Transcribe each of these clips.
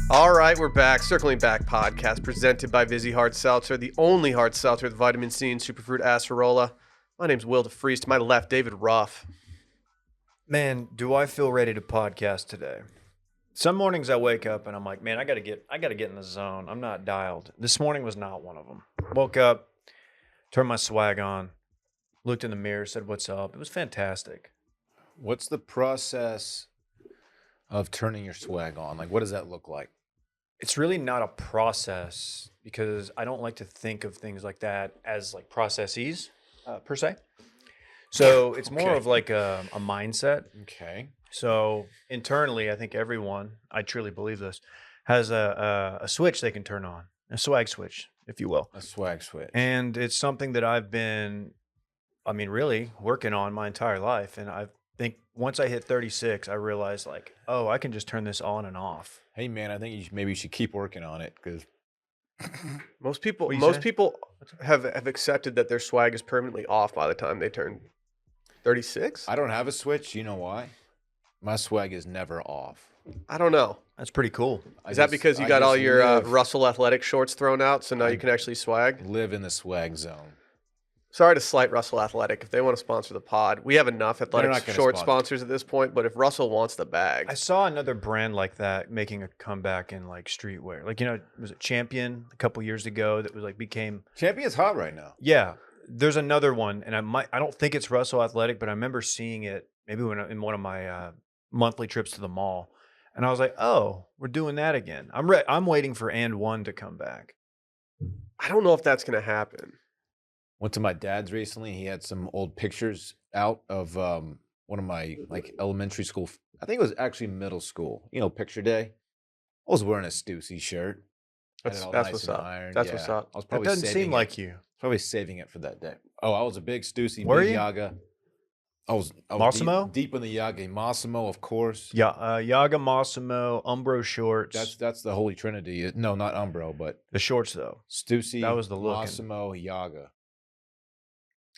All right, we're back. Circling Back podcast presented by Vizzy Hard Seltzer, the only hard seltzer with vitamin C and superfruit acerola. My name's Will DeFreeze. To my left, David Ruff. Man, do I feel ready to podcast today? Some mornings I wake up and I'm like, man, I gotta get in the zone. I'm not dialed. This morning was not one of them. Woke up, turned my swag on, looked in the mirror, said, "What's up?" It was fantastic. What's the process of turning your swag on? Like, what does that look like? It's really not a process because I don't like to think of things like that as like processes per se. So it's more Okay. of like a mindset. Okay. So internally, I think everyone, I truly believe this, has a switch they can turn on, a swag switch, if you will. A swag switch. And it's something that I've been, really working on my entire life. And I think once I hit 36, I realized like, oh, I can just turn this on and off. Hey, man, I think maybe you should keep working on it because Most people What you say? have accepted that their swag is permanently off by the time they turn 36. I don't have a switch. You know why? My swag is never off. I don't know. That's pretty cool. Is that because you got all your Russell Athletic shorts thrown out, so now you can actually swag? live in the swag zone? Sorry to slight Russell Athletic. If they want to sponsor the pod, we have enough not athletic gonna short sponsor. sponsors at this point. But if Russell wants the bag, I saw another brand like that making a comeback in like streetwear. Like, was it Champion a couple years ago that was like became Champion's hot right now. Yeah, there's another one, and I don't think it's Russell Athletic, but I remember seeing it maybe in one of my monthly trips to the mall, and I was like, oh, we're doing that again. I'm waiting for And One to come back. I don't know if that's going to happen. Went to my dad's recently. He had some old pictures out of one of my like elementary school. I think it was actually middle school. Picture day. I was wearing a Stussy shirt. Had it That's all nice nice what's and up. ironed. That's what's up. I was That probably doesn't saving seem it. like you. Probably saving it for that day. Oh, I was a big Stussy, Were big you? Yaga. I was Massimo? deep in the Yaga. Massimo, of course. Yeah, Yaga, Massimo, Umbro shorts. That's the holy trinity. No, not Umbro, but the shorts though. Stussy, That was the look. Massimo, Yaga.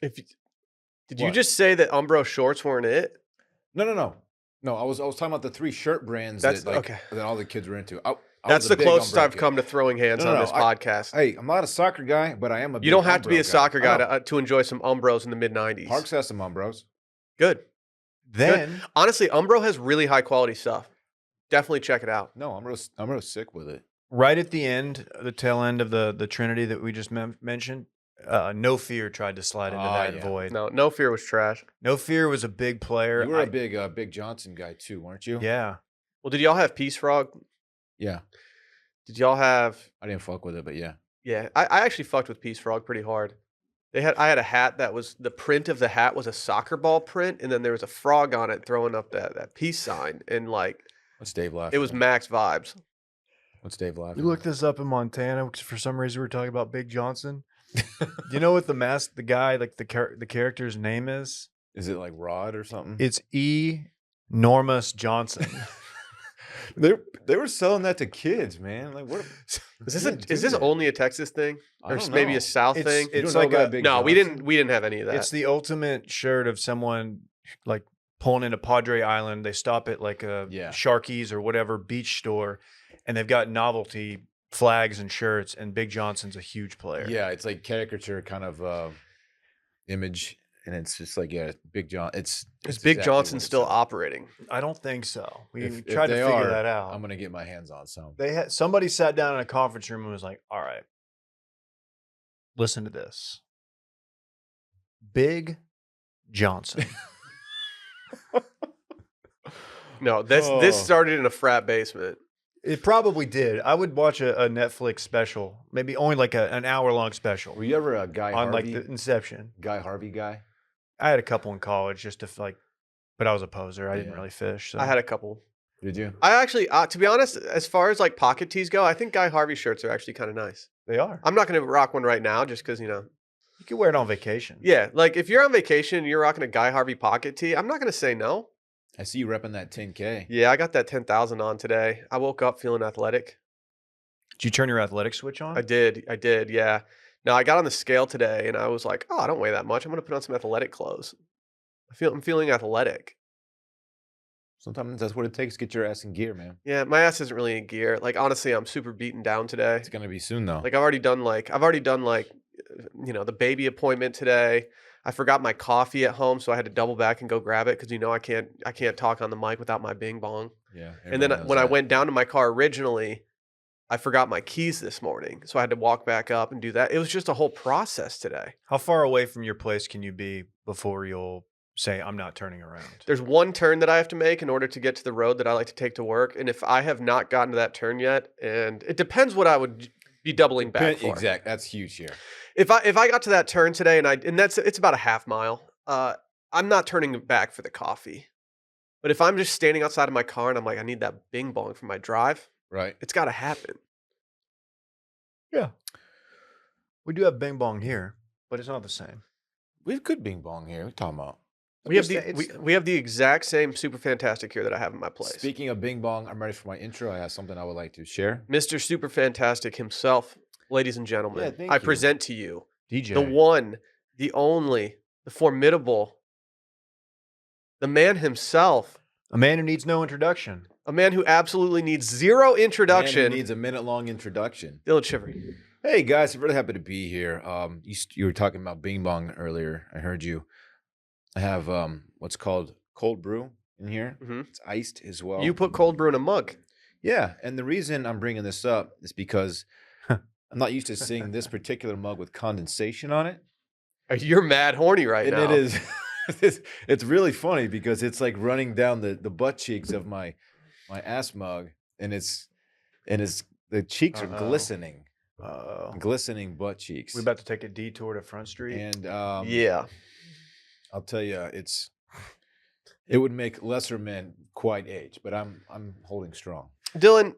Did you What? just say that Umbro shorts weren't it? No. I was talking about the three shirt brands Okay. that all the kids were into. I That's was a the big closest Umbro I've kid. come to throwing hands No, on no, this podcast. Hey, I'm not a soccer guy, but I am a big You don't have to be Umbro a soccer guy I know. to enjoy some Umbros in the mid 90s. Parks has some Umbros. Good. Then Honestly, Umbro has really high quality stuff. Definitely check it out. No, Umbro's sick with it. right at the end, the tail end of the Trinity that we just mentioned, No Fear tried to slide into that yeah. void. No Fear was trash. No Fear was a big player. You were a big Johnson guy too, weren't you? Yeah. Well, did y'all have Peace Frog? Yeah. Did y'all have? I didn't fuck with it, but yeah. Yeah, I actually fucked with Peace Frog pretty hard. I had a hat that was the print of the hat was a soccer ball print, and then there was a frog on it throwing up that peace sign, and like What's Dave laughing? it was at? max vibes. What's Dave laughing? You looked this up in Montana because for some reason we were talking about Big Johnson. Do you know what the guy, like the character's name is? Is it like Rod or something? It's Enormous Johnson. They were selling that to kids, man. Like what? Is this only a Texas thing, I or don't maybe know. a South It's- thing? You it's don't know like about a- Big No, we Johnson? didn't have any of that. It's the ultimate shirt of someone like pulling into Padre Island. They stop at like a Yeah. Sharky's or whatever beach store, and they've got novelty flags and shirts. And Big Johnson's a huge player. Yeah, it's like caricature kind of image, and it's just like Big John. Is it's Big exactly Johnson what it still says. operating? I don't think so. We If tried to they figure are, that out. I'm gonna get my hands on some. They had somebody sat down in a conference room and was like, "All right, listen to this, Big Johnson." No, this Oh. started in a frat basement. It probably did. I would watch a Netflix special, maybe only like an hour-long special Were you ever a Guy on Harvey? like the Inception. Guy Harvey guy? I had a couple in college just to like, but I was a poser. I didn't Yeah. really fish. So. I had a couple. Did you? I actually, to be honest, as far as like pocket tees go, I think Guy Harvey shirts are actually kind of nice. They are. I'm not going to rock one right now just because, You can wear it on vacation. yeah, like if you're on vacation and you're rocking a Guy Harvey pocket tee, I'm not going to say no. I see you repping that 10K. Yeah, I got that 10,000 on today. I woke up feeling athletic. Did you turn your athletic switch on? I did, yeah. Now I got on the scale today and I was like, oh, I don't weigh that much. I'm going to put on some athletic clothes. I'm feeling athletic. Sometimes that's what it takes to get your ass in gear, man. Yeah, my ass isn't really in gear. Like honestly, I'm super beaten down today. It's gonna be soon though. Like I've already done like the baby appointment today. I forgot my coffee at home, so I had to double back and go grab it because I can't talk on the mic without my bing bong. Yeah. And then everybody knows when I that. went down to my car originally, I forgot my keys this morning, so I had to walk back up and do that. It was just a whole process today. How far away from your place can you be before you'll say, I'm not turning around? There's one turn that I have to make in order to get to the road that I like to take to work, and if I have not gotten to that turn yet, and it depends what I would be doubling back for. Exact. That's huge here. If I got to that turn today and it's about a half mile, I'm not turning back for the coffee. But if I'm just standing outside of my car and I'm like, I need that bing bong for my drive, Right. it's got to happen. Yeah. We do have Bing Bong here, but it's not the same. We have good bing bong here. What are you talking about? We have the exact same super fantastic here that I have in my place. Speaking of bing bong, I'm ready for my intro. I have something I would like to share. Mr. Super Fantastic himself, ladies and gentlemen, Yeah, thank I you. present to you DJ. the one, the only, the formidable, the man himself, A man who needs no introduction. a man who absolutely needs zero Man who introduction, needs a minute-long introduction. Dylan Shivery. Hey guys, I'm really happy to be here. You were talking about bing bong earlier. I heard you. I have what's called cold brew in here. Mhm. It's iced as well. You put cold brew in a mug. Yeah, and the reason I'm bringing this up is because I'm not used to seeing this particular mug with condensation on it. You're mad horny right And now. it is it's really funny because it's like running down the butt cheeks of my ass mug, and it's the cheeks are Uh-oh. glistening. Oh. Glistening butt cheeks. We're about to take a detour to Front Street. And Yeah. I'll tell you, it would make lesser men quite age, but I'm holding strong. Dylan,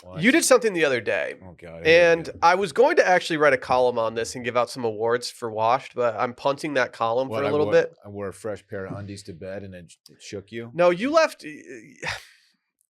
What? you did something the other day. Oh god. here we And go. I was going to actually write a column on this and give out some awards for Washed, but I'm punting that column What, for a I little wore- bit. I wore a fresh pair of undies to bed, and it shook you. No, you left.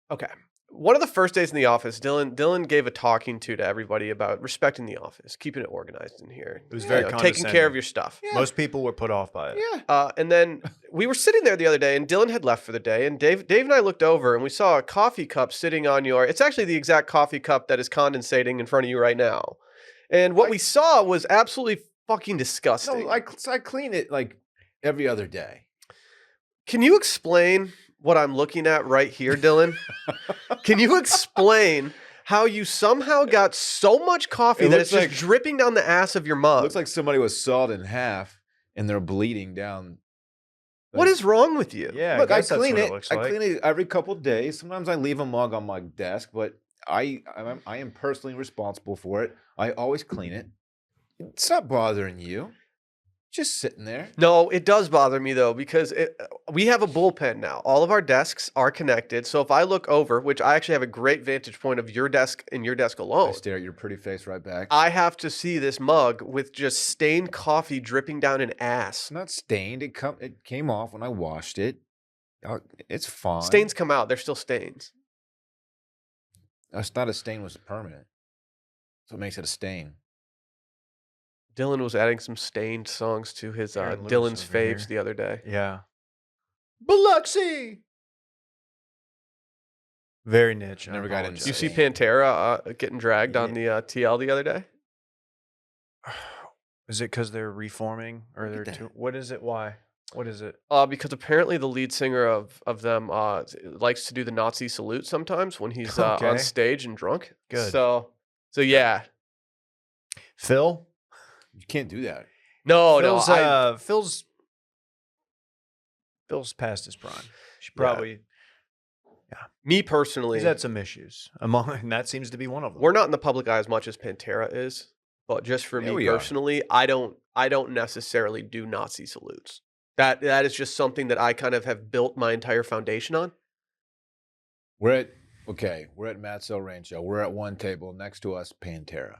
Okay. One of the first days in the office, Dylan gave a talking to everybody about respecting the office, keeping it organized in here. It was very taking care of condescending. your stuff. Yeah. Most people were put off by it. Yeah. And then we were sitting there the other day, and Dylan had left for the day, and Dave and I looked over, and we saw a coffee cup sitting on your. It's actually the exact coffee cup that is condensating in front of you right now. And what we saw was absolutely fucking disgusting. No, I clean it like every other day. Can you explain what I'm looking at right here, Dylan? Can you explain how you somehow got so much coffee It that looks it's just like- dripping down the ass of your It mug? looks like somebody was sawed in half, and they're bleeding down. What is wrong with you? Yeah, Look, I I guess that's clean what it. looks I like. clean it every couple of days. Sometimes I leave a mug on my desk, but I am personally responsible for it. I always clean it. It's not bothering you. Just sitting there. No, it does bother me though because we have a bullpen now. All of our desks are connected. So if I look over, which I actually have a great vantage point of your desk and your desk I alone, stare at your pretty face right back. I have to see this mug with just stained coffee dripping down an ass. It's not stained. It came off when I washed it. It's fine. Stains come out. They're still stains. It's not a stain. Was permanent. So it makes it a stain. Dylan was adding some stained songs to his Aaron Lewis Dylan's over here. faves the other day. Yeah. Biloxi. Very niche. I Never got apologize. You see Stain. Pantera getting dragged on the TL the other day? Is it because they're reforming or Look they're at that. too? What is it? Why? What is it? Because apparently the lead singer of them likes to do the Nazi salute sometimes when he's on Okay. stage and drunk. Good. So yeah. Phil? You can't do that. No, Phil's, no. Phil's past his prime. Should Yeah. probably. Me personally, He's had some issues, and that seems to be one of them. we're not in the public eye as much as Pantera is, but just for Yeah, me we are. personally, I don't necessarily do Nazi salutes. That is just something that I kind of have built my entire foundation on. We're at Matt's El Rancho. We're at one table next to us, Pantera.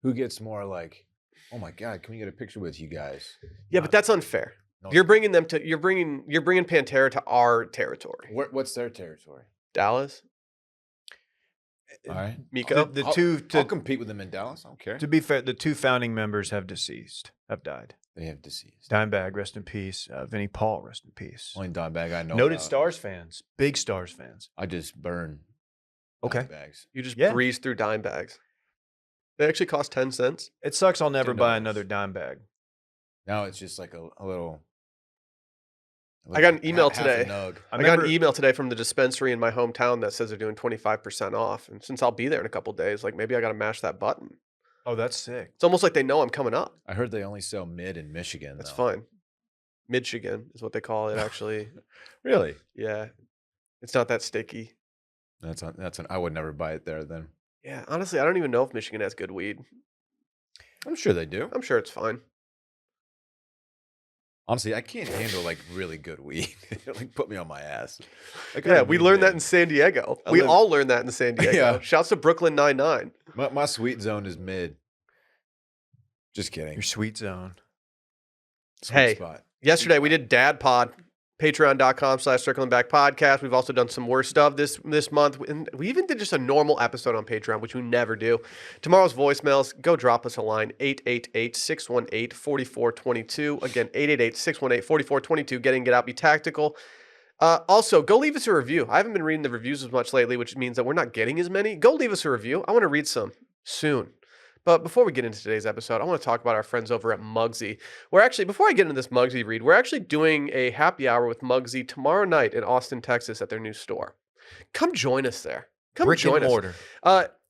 Who gets more like, oh my god, can we get a picture with you guys? Yeah, but that's unfair. No, You're bringing Pantera to our territory. what's their territory? Dallas, All right. Miko. The I'll- two I'll compete with them in Dallas. I don't care. to be fair, the two founding members have died. They have deceased. Dimebag, rest in peace. Vinnie Paul, rest in peace. Only Dimebag I know. Noted about. Stars fans, big Stars fans. I just burn. Okay. Dimebags. You just Yeah. breeze through dime bags. They actually cost 10 cents. It sucks. I'll never buy $10. another Dimebag. Now it's just like a little. I got an email half a today. nug. I got an email today from the dispensary in my hometown that says they're doing 25% off. And since I'll be there in a couple days, like maybe I got to mash that button. Oh, that's sick. It's almost like they know I'm coming up. I heard they only sell mid in Michigan. That's though. fine. Michigan is what they call it, actually. Really? Yeah. It's not that sticky. I would never buy it there then. Yeah. Honestly, I don't even know if Michigan has good weed. I'm sure they do. I'm sure it's fine. Honestly, I can't handle like really good weed. Like put me on my ass. Yeah, we learned that in San Diego. We all learned that in San Diego. Yeah. Shouts to Brooklyn 99. My sweet zone is mid. Just kidding. Your sweet zone. Sweet Hey. spot. Yesterday we did Dad Pod, patreon.com/circling back podcast. We've also done some worst stuff this month. And we even did just a normal episode on Patreon, which we never do. Tomorrow's voicemails, go drop us a line, 888-618-4422. Again, 888-618-4422. Get out, be tactical. Also, go leave us a review. I haven't been reading the reviews as much lately, which means that we're not getting as many. Go leave us a review. I want to read some soon. But before we get into today's episode, I want to talk about our friends over at Muggsy. Before I get into this Muggsy read, we're actually doing a happy hour with Muggsy tomorrow night in Austin, Texas at their new store. Come join us there. Come join us. Mortar.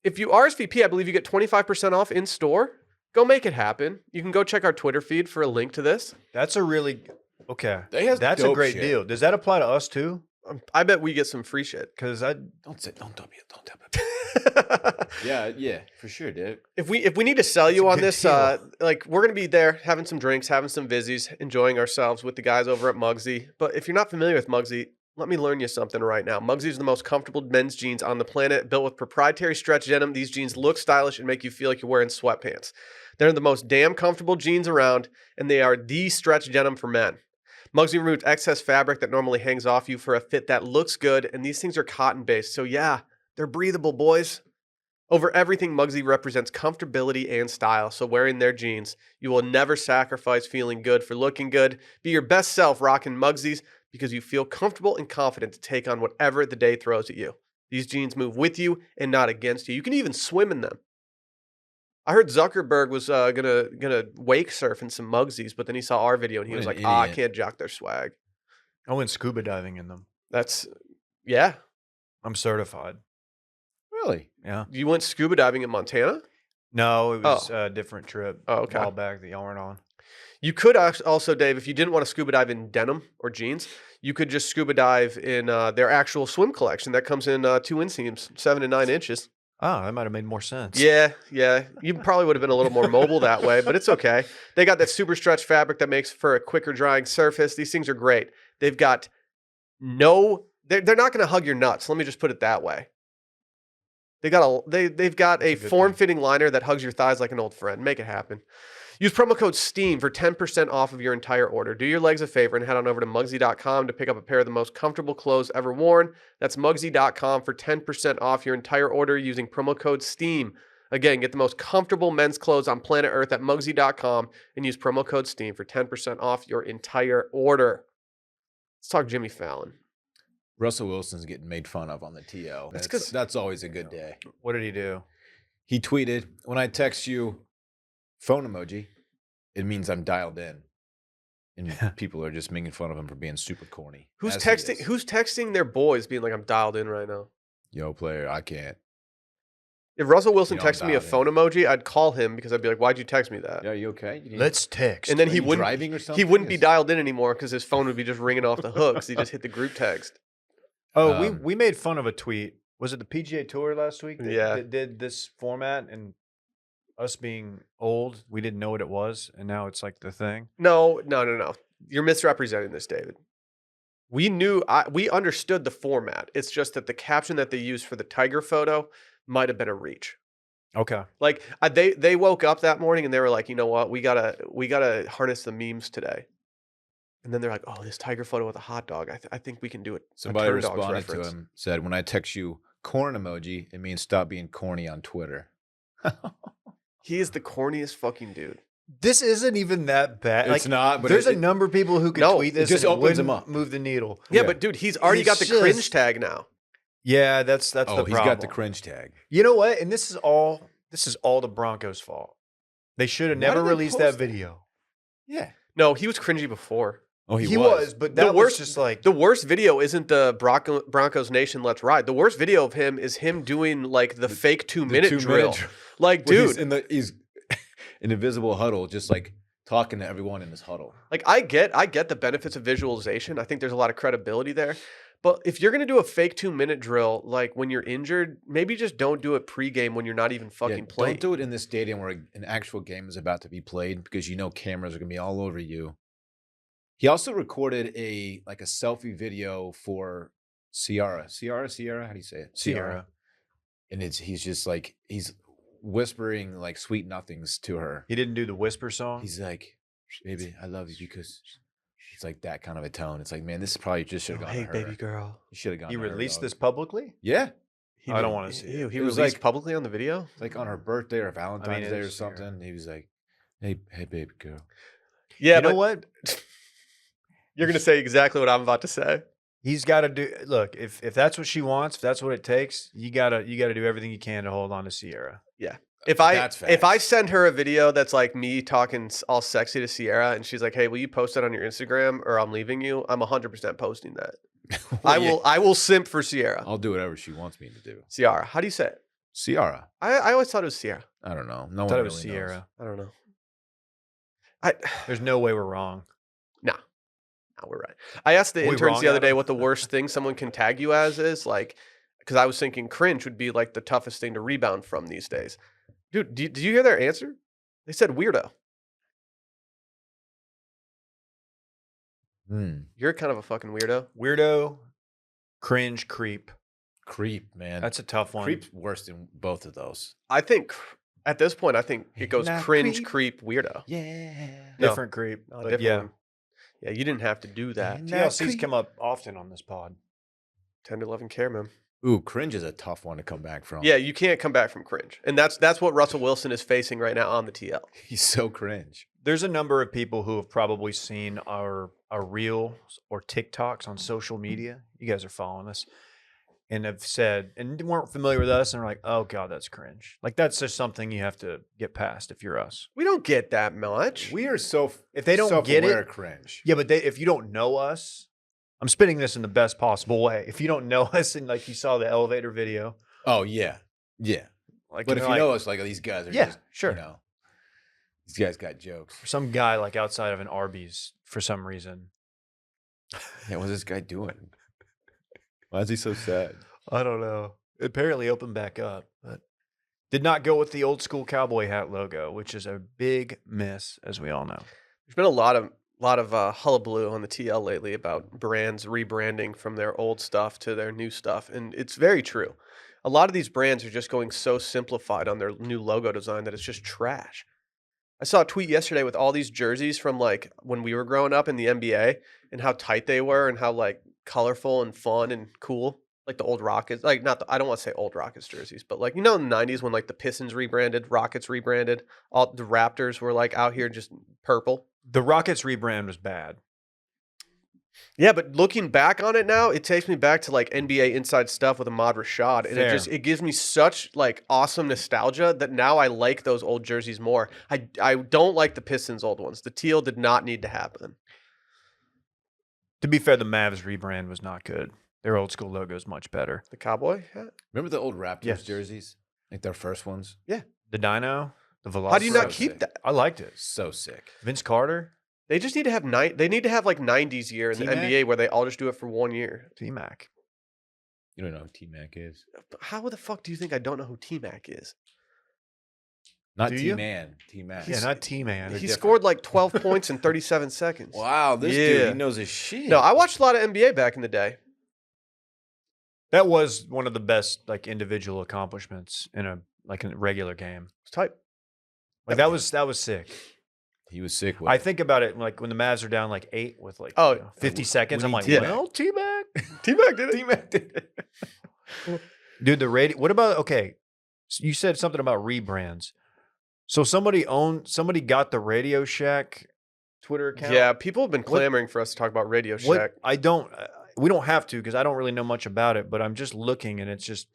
If you RSVP, I believe you get 25% off in store. Go make it happen. You can go check our Twitter feed for a link to this. That's a really okay. That's a great deal. Does that apply to us too? I bet we get some free shit. Because Don't tell me. Yeah, for sure, dude. If we need to sell you a on good this, deal. we're gonna be there having some drinks, having some vizzies, enjoying ourselves with the guys over at Muggsy. But if you're not familiar with Muggsy, let me learn you something right now. Muggsy is the most comfortable men's jeans on the planet, built with proprietary stretch denim. These jeans look stylish and make you feel like you're wearing sweatpants. They're the most damn comfortable jeans around, and they are the stretch denim for men. Muggsy removes excess fabric that normally hangs off you for a fit that looks good, and these things are cotton-based, so yeah, they're breathable, boys. Over everything, Muggsy represents comfortability and style, so wearing their jeans, you will never sacrifice feeling good for looking good. Be your best self rocking Muggsy's because you feel comfortable and confident to take on whatever the day throws at you. These jeans move with you and not against you. You can even swim in them. I heard Zuckerberg was gonna wake surf in some Muggsy's, but then he saw our video and he What was an like, I idiot. can't jock their swag. I went scuba diving in them. Yeah. I'm certified. Really? Yeah. You went scuba diving in Montana? No, it was a different trip. Oh, okay. A while back that y'all weren't on. You could also, Dave, if you didn't want to scuba dive in denim or jeans, you could just scuba dive in their actual swim collection that comes in 2 inseams, 7 and 9 inches. Oh, that might have made more sense. Yeah. You probably would have been a little more mobile that way, but it's okay. They got that super stretch fabric that makes for a quicker drying surface. These things are great. They've got they're not going to hug your nuts. Let me just put it that way. They've got a form-fitting liner that hugs your thighs like an old friend. Make it happen. Use promo code STEAM for 10% off of your entire order. Do your legs a favor and head on over to Muggsy.com to pick up a pair of the most comfortable clothes ever worn. That's Muggsy.com for 10% off your entire order using promo code STEAM. Again, get the most comfortable men's clothes on planet Earth at Muggsy.com and use promo code STEAM for 10% off your entire order. Let's talk Jimmy Fallon. Russell Wilson's getting made fun of on the TL. That's always a good day. What did he do? He tweeted, when I text you phone emoji, it means I'm dialed in. And people are just making fun of him for being super corny. Who's As he texting? is. Who's texting their boys, being like, "I'm dialed in right now"? Yo, player, I can't. If Russell Wilson You know, I'm texted me a dialed in. phone emoji, I'd call him because I'd be like, "Why'd you text me that?" Yeah, you okay? You need- Let's text. And then Are he you wouldn't. driving or He something? wouldn't be Is- dialed in anymore because his phone would be just ringing off the hook because he just hit the group text. Oh, we made fun of a tweet. Was it the PGA Tour last week? Yeah. That did this format, and us being old, we didn't know what it was, and now it's like the thing. No. You're misrepresenting this, David. We understood the format. It's just that the caption that they used for the tiger photo might have been a reach. Okay. Like they woke up that morning and they were like, you know what, we gotta harness the memes today. And then they're like, oh, this tiger photo with a hot dog. I think we can do it. Somebody responded to him, said, when I text you corn emoji, it means stop being corny on Twitter. He is the corniest fucking dude. This isn't even that bad. It's not, but there's a it- number of people who could No, tweet it this just and opens them wouldn't up. move the needle. Yeah, Yeah. but dude, he's already got the It's cringe just- tag now. Yeah, that's the Oh, problem. he's got the cringe tag. You know what? And this is all the Broncos' fault. They should have Why never did they released that post that? video. Yeah. No, he was cringy before. Oh, He was, but that was just like The worst video isn't the Broncos Nation Let's Ride. The worst video of him is him doing like the fake 2-minute drill. Like, When dude, he's in the visible huddle, just like talking to everyone in this huddle. like I get the benefits of visualization. I think there's a lot of credibility there. But if you're gonna do a fake 2-minute drill, like when you're injured, maybe just don't do it pregame when you're not even fucking playing. Don't do it in this stadium where an actual game is about to be played because you know cameras are gonna be all over you. He also recorded a selfie video for Sierra. How do you say it? Sierra. And he's just like he's whispering like sweet nothings to her. He didn't do the whisper song. He's like, "Baby, I love you," because it's like that kind of a tone. It's like, man, this probably just should have gone Hey, to her. baby girl. You should have gone. He to her, released dog. this publicly. Yeah, I don't want to see it. Ew, he It was released like- publicly on the video. like on her birthday or Valentine's it Day or is Sierra. something. He was like, "Hey, baby girl." Yeah, You know but what? you're gonna say exactly what I'm about to say. He's got to do. Look, if that's what she wants, if that's what it takes, you gotta do everything you can to hold on to Sierra. If I That's send her a video that's like me talking all sexy to Sierra, and she's like, "Hey, will you post it on your Instagram, or I'm leaving you?" I'm 100% posting that. I will simp for Sierra. I'll do whatever she wants me to do. Sierra, how do you say it? Sierra. I always thought it was Sierra. I don't know. I No one thought it really was knows. Sierra. I don't know. There's no way we're wrong. No, we're right. I asked the We interns wrong, the other day Adam? what the worst thing someone can tag you as is, like, because I was thinking cringe would be like the toughest thing to rebound from these days. Dude, did you hear their answer? They said weirdo. You're kind of a fucking weirdo. Weirdo, cringe, creep. Creep, man. That's a tough one. Creep's worse than both of those. I think at this point, I think it goes Not cringe, creep, weirdo. Yeah. No. Different creep. No, But different yeah. one. Yeah, you didn't have to do that. And- TLC's creep. come up often on this pod. 10 to 11 care, man. Ooh, cringe is a tough one to come back from. Yeah, you can't come back from cringe. And that's what Russell Wilson is facing right now on the TL. He's so cringe. There's a number of people who have probably seen our reels or TikToks on social media. You guys are following us. And have said, and weren't familiar with us, and are like, oh God, that's cringe. Like, that's just something you have to get past if you're us. We don't get that much. We are so If they don't get it- self-aware cringe. Yeah, but if you don't know us, I'm spinning this in the best possible way. If you don't know us and like you saw the elevator video, Oh yeah. Yeah. like, But and if they're you know like, us, like these guys are Yeah, just sure. you know. These guys got jokes. some guy like outside of an Arby's for some reason. Yeah, what's this guy doing? Why is he so sad? I don't know. It apparently opened back up, but did not go with the old school cowboy hat logo, which is a big miss, as we all know. There's been a lot of hullabaloo on the TL lately about brands rebranding from their old stuff to their new stuff, and it's very true. A lot of these brands are just going so simplified on their new logo design that it's just trash. I saw a tweet yesterday with all these jerseys from like when we were growing up in the NBA and how tight they were and how like colorful and fun and cool. Like the old Rockets, like I don't want to say old Rockets jerseys, but like, you know, in the 90s when like the Pistons rebranded, Rockets rebranded, all the Raptors were like out here just purple. The Rockets rebrand was bad. Yeah, but looking back on it now, it takes me back to like NBA inside stuff with Ahmad Rashad, and Fair. it gives me such like awesome nostalgia that now I like those old jerseys more. I don't like the Pistons old ones. The teal did not need to happen. To be fair, the Mavs rebrand was not good. Their old school logo is much better. The cowboy hat? Remember the old Raptors Yes. jerseys? Like their first ones? The Dino, the Velociraptor. How do you not so keep sick. that? I liked it. So sick. Vince Carter, They just need to have they need to have like 90s year in the T-Mac? NBA where they all just do it for 1 year. T-Mac. You don't know who T-Mac is? How the fuck do you think I don't know who T-Mac is? Not Do you? T-Man. T-Mac. Yeah, not T-Man. They're He different. scored like 12 points in 37 seconds. Wow, this Yeah. dude, he knows his shit. No, I watched a lot of NBA back in the day. That was one of the best like individual accomplishments in a regular game. It's tight. Like that was sick. He was sick with I it. think about it like when the Mavs are down like 8 with like Oh, 50 seconds. I'm need like, T-Mac. well, T-Mac. T-Mac did it. T-Mac did it. Dude, the rating. What about, okay, so you said something about rebrands. So somebody got the Radio Shack Twitter account. Yeah, people have been clamoring for us to talk about Radio Shack. We don't have to because I don't really know much about it, but I'm just looking and it's just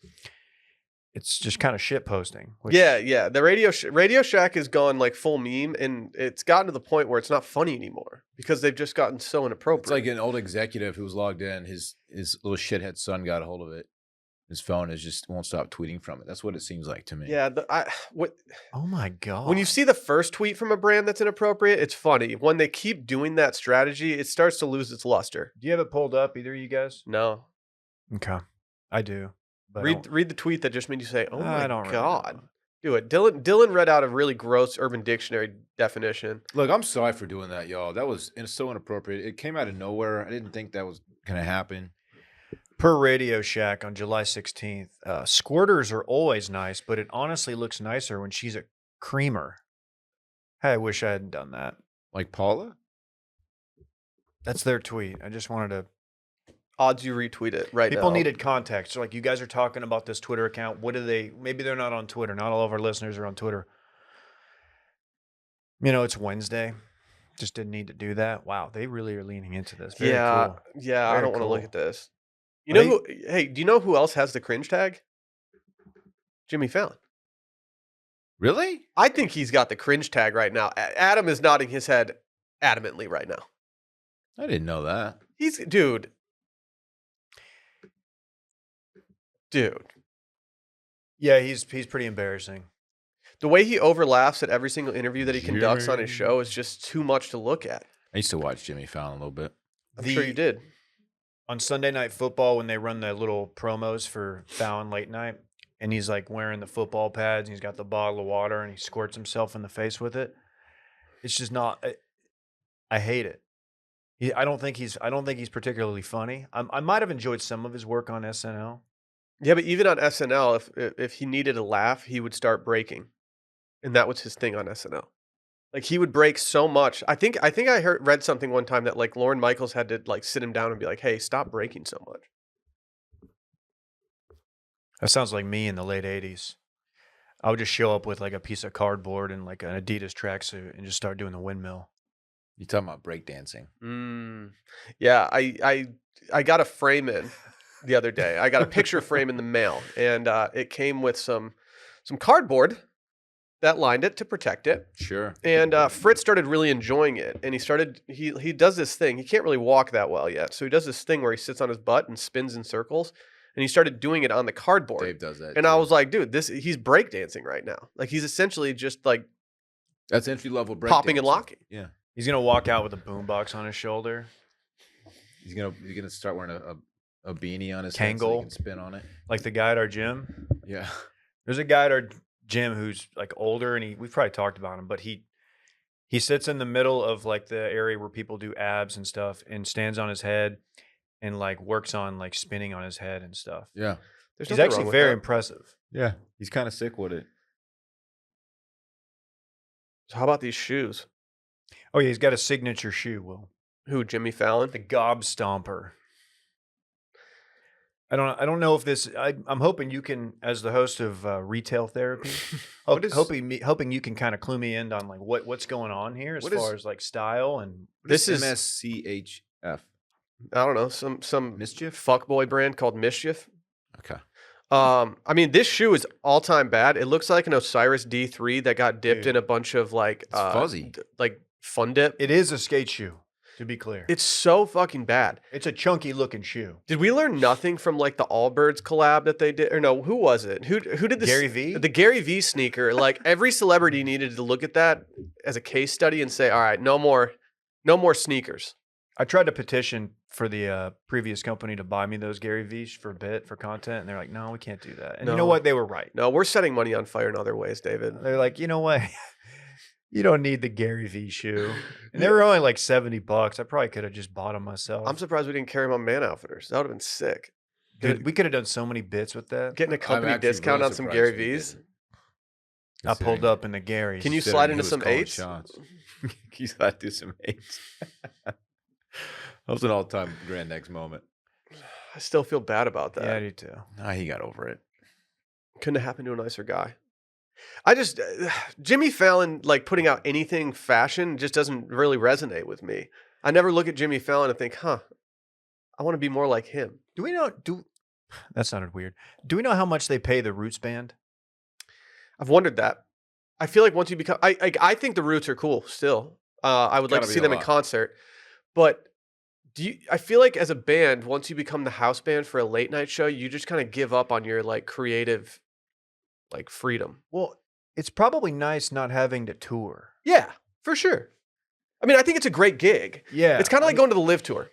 kind of shit posting. Yeah. The Radio Shack has gone like full meme, and it's gotten to the point where it's not funny anymore because they've just gotten so inappropriate. It's like an old executive who was logged in. His little shithead son got a hold of it. His phone won't stop tweeting from it. That's what it seems like to me. Yeah. Oh my God. When you see the first tweet from a brand that's inappropriate, it's funny. When they keep doing that strategy, it starts to lose its luster. Do you have it pulled up, either of you guys? No. Okay. I do. But Read the tweet that just made you say, "Oh my I don't really God." know. Do it. Dylan read out a really gross Urban Dictionary definition. Look, I'm sorry for doing that, y'all. That was so inappropriate. It came out of nowhere. I didn't think that was going to happen. Per Radio Shack on July 16th, squirters are always nice, but it honestly looks nicer when she's a creamer. Hey, I wish I hadn't done that. Like Paula? That's their tweet. I just wanted to. Odds you retweet it right now. People needed context. So like, you guys are talking about this Twitter account. What do they? Maybe they're not on Twitter. Not all of our listeners are on Twitter. It's Wednesday. Just didn't need to do that. Wow, they really are leaning into this. Very cool. Yeah. I Very don't want to look cool. at this. You know Hey, do you know who else has the cringe tag? Jimmy Fallon. Really? I think he's got the cringe tag right now. Adam is nodding his head adamantly right now. I didn't know that. Dude. Yeah, he's pretty embarrassing. The way he overlaps at every single interview that he conducts on his show is just too much to look at. I used to watch Jimmy Fallon a little bit. I'm sure you did. On Sunday Night Football, when they run the little promos for Fallon late night, and he's like wearing the football pads, and he's got the bottle of water, and he squirts himself in the face with it. It's just not. I hate it. I don't think he's particularly funny. I might have enjoyed some of his work on SNL. Yeah, but even on SNL, if he needed a laugh, he would start breaking, and that was his thing on SNL. Like he would break so much. I think I read something one time that like Lorne Michaels had to like sit him down and be like, "Hey, stop breaking so much." That sounds like me in the late 80s. I would just show up with like a piece of cardboard and like an Adidas tracksuit and just start doing the windmill. You talking about breakdancing? Yeah, I got a frame in the other day. I got a picture frame in the mail, and it came with some cardboard that lined it to protect it. Sure. And Fritz started really enjoying it, and he does this thing. He can't really walk that well yet, so he does this thing where he sits on his butt and spins in circles. And he started doing it on the cardboard. Dave does that. And I was like, dude, he's breakdancing right now. Like he's essentially just like that's entry level break popping and dancing. locking. Yeah. He's gonna walk out with a boombox on his shoulder. He's gonna start wearing a beanie on his Kangol, head so he can spin on it. Like the guy at our gym. Yeah. There's a guy at our gym who's like older, and we've probably talked about him, but he sits in the middle of like the area where people do abs and stuff, and stands on his head and like works on like spinning on his head and stuff. Yeah. He's actually very impressive. Yeah. He's kind of sick with it. So how about these shoes? Oh yeah, he's got a signature shoe, Will. Who, Jimmy Fallon? The Gob Stomper. I don't know if this. I'm hoping you can, as the host of Retail Therapy, hoping you can kind of clue me in on like what's going on here as far as like style and. This is MSCHF. I don't know, some Mischief fuckboy brand called Mischief. Okay. I mean, this shoe is all time bad. It looks like an Osiris D3 that got dipped in a bunch of like fuzzy, like Fun Dip. It is a skate shoe, to be clear. It's so fucking bad. It's a chunky looking shoe. Did we learn nothing from like the Allbirds collab that they did? Or no, who was it? Who did this? Gary V? The Gary V sneaker. Like every celebrity needed to look at that as a case study and say, all right, no more sneakers. I tried to petition for the previous company to buy me those Gary V's for a bit for content, and they're like, no, we can't do that. And you know what? They were right. No, we're setting money on fire in other ways, David. They're like, you know what? You don't need the Gary V shoe. And they were only like $70. I probably could have just bought them myself. I'm surprised we didn't carry them on Man Outfitters. That would have been sick. Dude, we could have done so many bits with that. Getting a company discount on some Gary V's. I pulled up in the Gary. Can you slide into some eights? Can you slide through some eights? That was an all-time Grand X moment. I still feel bad about that. Yeah, I do too. Nah, he got over it. Couldn't have happened to a nicer guy. I just Jimmy Fallon like putting out anything fashion just doesn't really resonate with me. I never look at Jimmy Fallon and think, "Huh, I want to be more like him." Do we know? That sounded weird. Do we know how much they pay the Roots band? I've wondered that. I feel like once you become, I think the Roots are cool still. I would like Gotta to be see a them in lot. concert, but do you? I feel like as a band, once you become the house band for a late night show, you just kind of give up on your like creative, like freedom. Well, it's probably nice not having to tour. Yeah, for sure. I mean, I think it's a great gig. Yeah, It's kind of like going to the Live tour.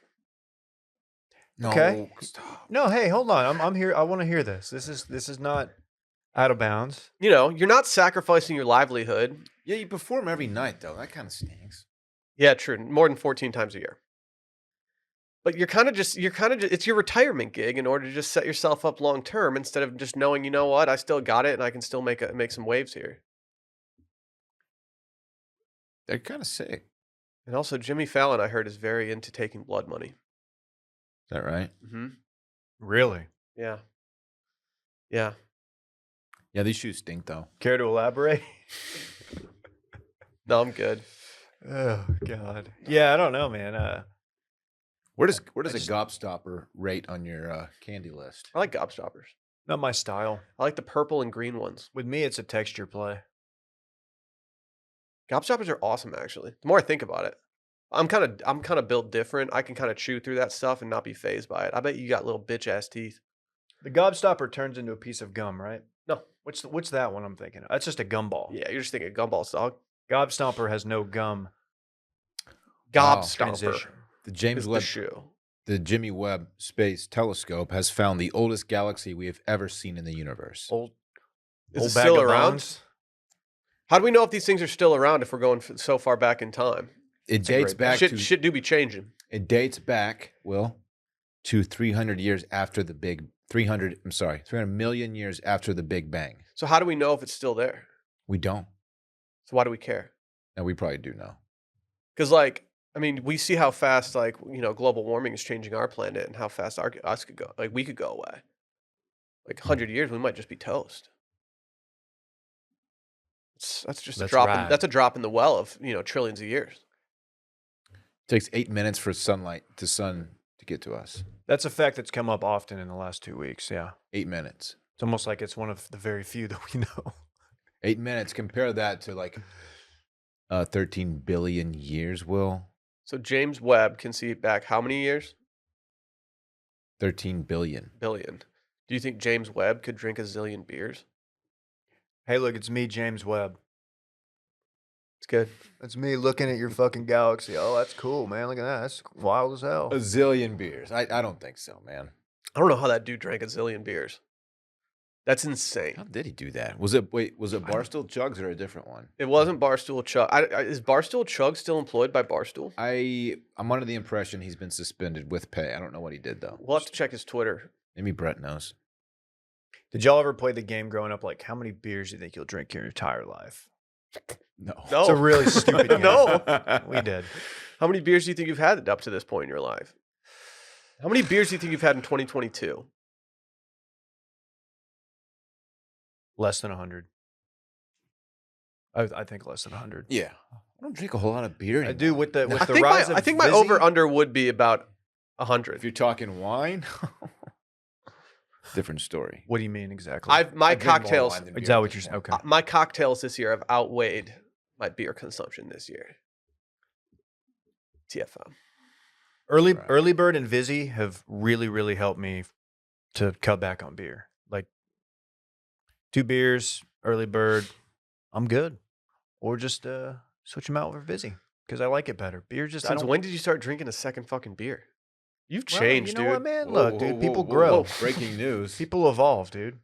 No, Okay. stop. No, hey, hold on. I'm here. I want to hear this. This is not out of bounds. You know, you're not sacrificing your livelihood. Yeah, you perform every night though. That kind of stinks. Yeah, true. More than 14 times a year. But it's your retirement gig in order to just set yourself up long term instead of just knowing, you know what, I still got it and I can still make some waves here. They're kind of sick. And also, Jimmy Fallon, I heard, is very into taking blood money. Is that right? Mm-hmm. Really? Yeah. Yeah. Yeah, these shoes stink though. Care to elaborate? No, I'm good. Oh God. Yeah, I don't know, man. Where does I a just- gobstopper rate on your candy list? I like gobstoppers. Not my style. I like the purple and green ones. With me, it's a texture play. Gobstoppers are awesome, actually. The more I think about it, I'm kind of built different. I can kind of chew through that stuff and not be phased by it. I bet you got little bitch ass teeth. The gobstopper turns into a piece of gum, right? No. What's that one I'm thinking of? That's just a gumball. Yeah, you're just thinking gumballs, dog. Gobstomper has no gum Wow. Gobstopper transition. The James is the Webb, shoe. the Jimmy Webb Space Telescope has found the oldest galaxy we have ever seen in the universe. Old Is old it bag still of around? bones. How do we know if these things are still around if we're going so far back in time? It dates back to Shit do be changing. it dates back, Will, to 300 years after the big 300 million years after the Big Bang. So how do we know if it's still there? We don't. So why do we care? And we probably do know. Because like, I mean, we see how fast like, you know, global warming is changing our planet and how fast us could go. Like we could go away. Like 100 years, we might just be toast. That's just a That's drop. right. That's a drop in the well of, you know, trillions of years. It takes 8 minutes for sun to get to us. That's a fact that's come up often in the last 2 weeks. Yeah. 8 minutes. It's almost like it's one of the very few that we know. 8 minutes. Compare that to like 13 billion years, Will. So James Webb can see back how many years? 13 billion. Billion. Do you think James Webb could drink a zillion beers? Hey, look, it's me, James Webb. It's good. That's me looking at your fucking galaxy. Oh, that's cool, man. Look at that. That's wild as hell. A zillion beers. I don't think so, man. I don't know how that dude drank a zillion beers. That's insane. How did he do that? Was it Barstool Chugs or a different one? It wasn't Barstool Chug. Is Barstool Chug still employed by Barstool? I'm under the impression he's been suspended with pay. I don't know what he did though. We'll have to check his Twitter. Maybe Brett knows. Did y'all ever play the game growing up? Like, how many beers do you think you'll drink in your entire life? No. No. It's a really stupid game. No. We did. How many beers do you think you've had up to this point in your life? How many beers do you think you've had in 2022? Less than 100. I think less than 100. Yeah. I don't drink a whole lot of beer anymore. I do with the I think rise my, of I think my Vizzy- over under would be about If 100. you're talking wine, different story. What do you mean exactly? My I drink more cocktails, wine than Is beer that at what this you're point. saying? Okay. my cocktails this year have outweighed my beer consumption this year. TFM. Early Right. Early Bird and Vizzy have really, really helped me to cut back on beer. Like 2 beers, Early Bird, I'm good. Or just switch them out for Vizzy because I like it better. Beer just I Since don't. when did you start drinking a second fucking beer? You've Well, changed, you know dude. what, man? Whoa, Look, whoa, dude, whoa, people whoa, grow. whoa. Breaking news. People evolve, dude.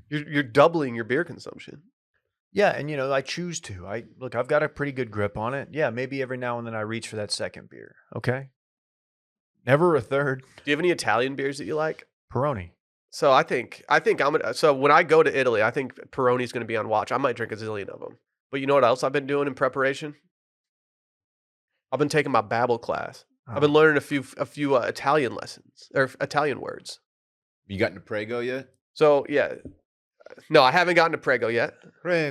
You're doubling your beer consumption. Yeah, and you know, I choose to. I've got a pretty good grip on it. Yeah, maybe every now and then I reach for that second beer. Okay. Never a third. Do you have any Italian beers that you like? Peroni. So I think I'm gonna. So when I go to Italy, I think Peroni's gonna be on watch. I might drink a zillion of them. But you know what else I've been doing in preparation? I've been taking my Babbel class. I've been learning a few Italian lessons or Italian words. You got into Prego yet? So yeah, No, I haven't gotten to Prego yet.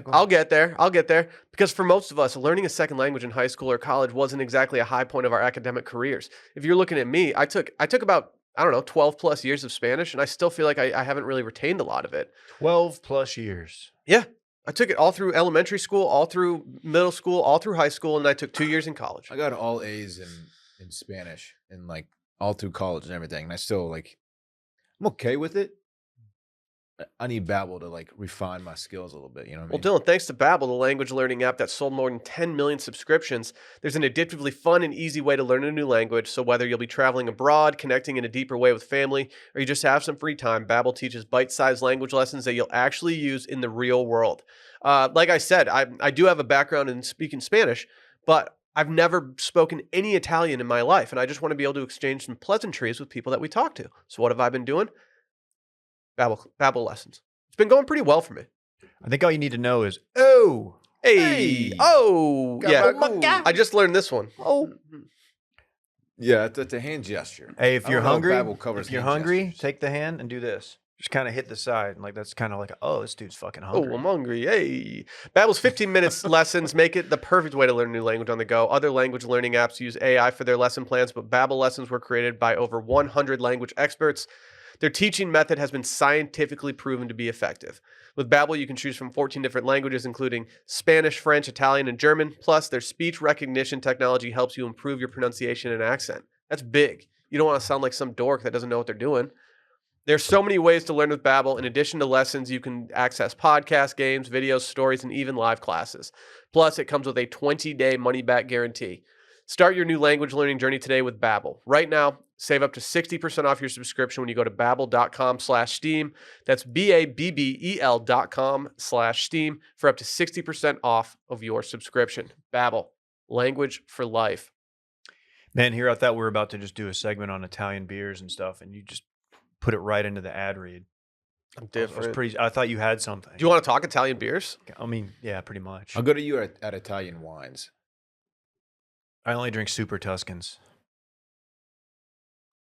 I'll get there. I'll get there. Because for most of us, learning a second language in high school or college wasn't exactly a high point of our academic careers. If you're looking at me, I took about, I don't know, 12 plus years of Spanish, and I still feel like I haven't really retained a lot of it. 12 plus years. Yeah. I took it all through elementary school, all through middle school, all through high school, and I took 2 years in college. I got all A's in Spanish and like all through college and everything. And I still like, I'm okay with it. I need Babbel to like refine my skills a little bit. You know what I Well, mean? Dylan, thanks to Babbel, the language learning app that sold more than 10 million subscriptions, there's an addictively fun and easy way to learn a new language. So whether you'll be traveling abroad, connecting in a deeper way with family, or you just have some free time, Babbel teaches bite-sized language lessons that you'll actually use in the real world. Like I said, I do have a background in speaking Spanish, but I've never spoken any Italian in my life, and I just want to be able to exchange some pleasantries with people that we talk to. So what have I been doing? Babbel lessons. It's been going pretty well for me. I think all you need to know is, oh, Hey, Hey. oh, yeah. Gabagool. I just learned this one. oh. Yeah, it's a hand gesture. Hey, if I you're don't know hungry, Babbel covers if you're hand hungry, gestures. take the hand and do this. Just kind of hit the side. And like, that's kind of like, oh, this dude's fucking Oh, hungry. I'm hungry. Hey. Babbel's 15 minutes lessons make it the perfect way to learn a new language on the go. Other language learning apps use AI for their lesson plans, but Babbel lessons were created by over 100 language experts. Their teaching method has been scientifically proven to be effective. With Babbel, you can choose from 14 different languages, including Spanish, French, Italian, and German. Plus, their speech recognition technology helps you improve your pronunciation and accent. That's big. You don't want to sound like some dork that doesn't know what they're doing. There's so many ways to learn with Babbel. In addition to lessons, you can access podcasts, games, videos, stories, and even live classes. Plus, it comes with a 20-day money-back guarantee. Start your new language learning journey today with Babbel. Right now, save up to 60% off your subscription when you go to babbel.com/steam. That's BABBEL.com/steam for up to 60% off of your subscription. Babbel, language for life. Man, here I thought we were about to just do a segment on Italian beers and stuff, and you just put it right into the ad read. I'm I was different. pretty. I thought you had something. Do you want to talk Italian beers? I mean, yeah, pretty much. I'll go to you at Italian wines. I only drink Super Tuscans.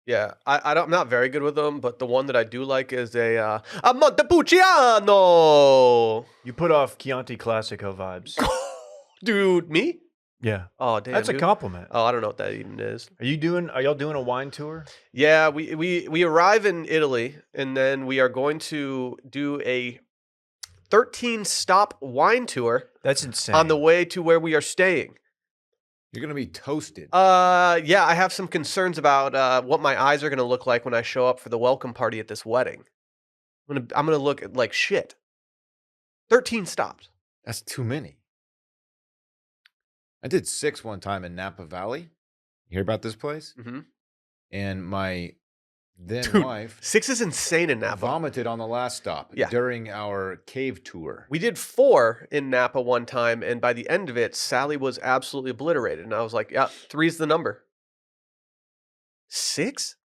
Yeah, I'm not very good with them, but the one that I do like is a Montepulciano. You put off Chianti Classico vibes. Dude, me? Yeah, Oh, damn. that's a dude. compliment. Oh, I don't know what that even is. Are y'all doing a wine tour? Yeah, we arrive in Italy, and then we are going to do a 13-stop wine tour That's insane. on the way to where we are staying. You're gonna be toasted. Yeah, I have some concerns about what my eyes are going to look like when I show up for the welcome party at this wedding. I'm gonna look like shit. 13 stops. That's too many. I did 6 one time in Napa Valley. You hear about this place? Mm-hmm. And my then Dude, wife 6 is insane in Napa. vomited on the last stop Yeah. during our cave tour. We did 4 in Napa one time, and by the end of it, Sally was absolutely obliterated. And I was like, yeah, 3's the number. 6?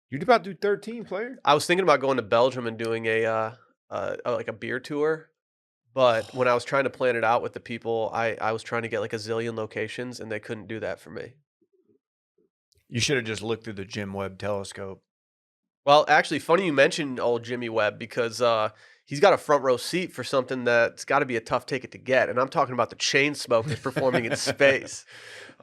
You're about to do 13, player? I was thinking about going to Belgium and doing like a beer tour, but when I was trying to plan it out with the people, I was trying to get like a zillion locations, and they couldn't do that for me. You should have just looked through the Jim Webb telescope. Well, actually, funny you mentioned old Jimmy Webb because he's got a front row seat for something that's got to be a tough ticket to get, and I'm talking about the Chainsmokers performing in space.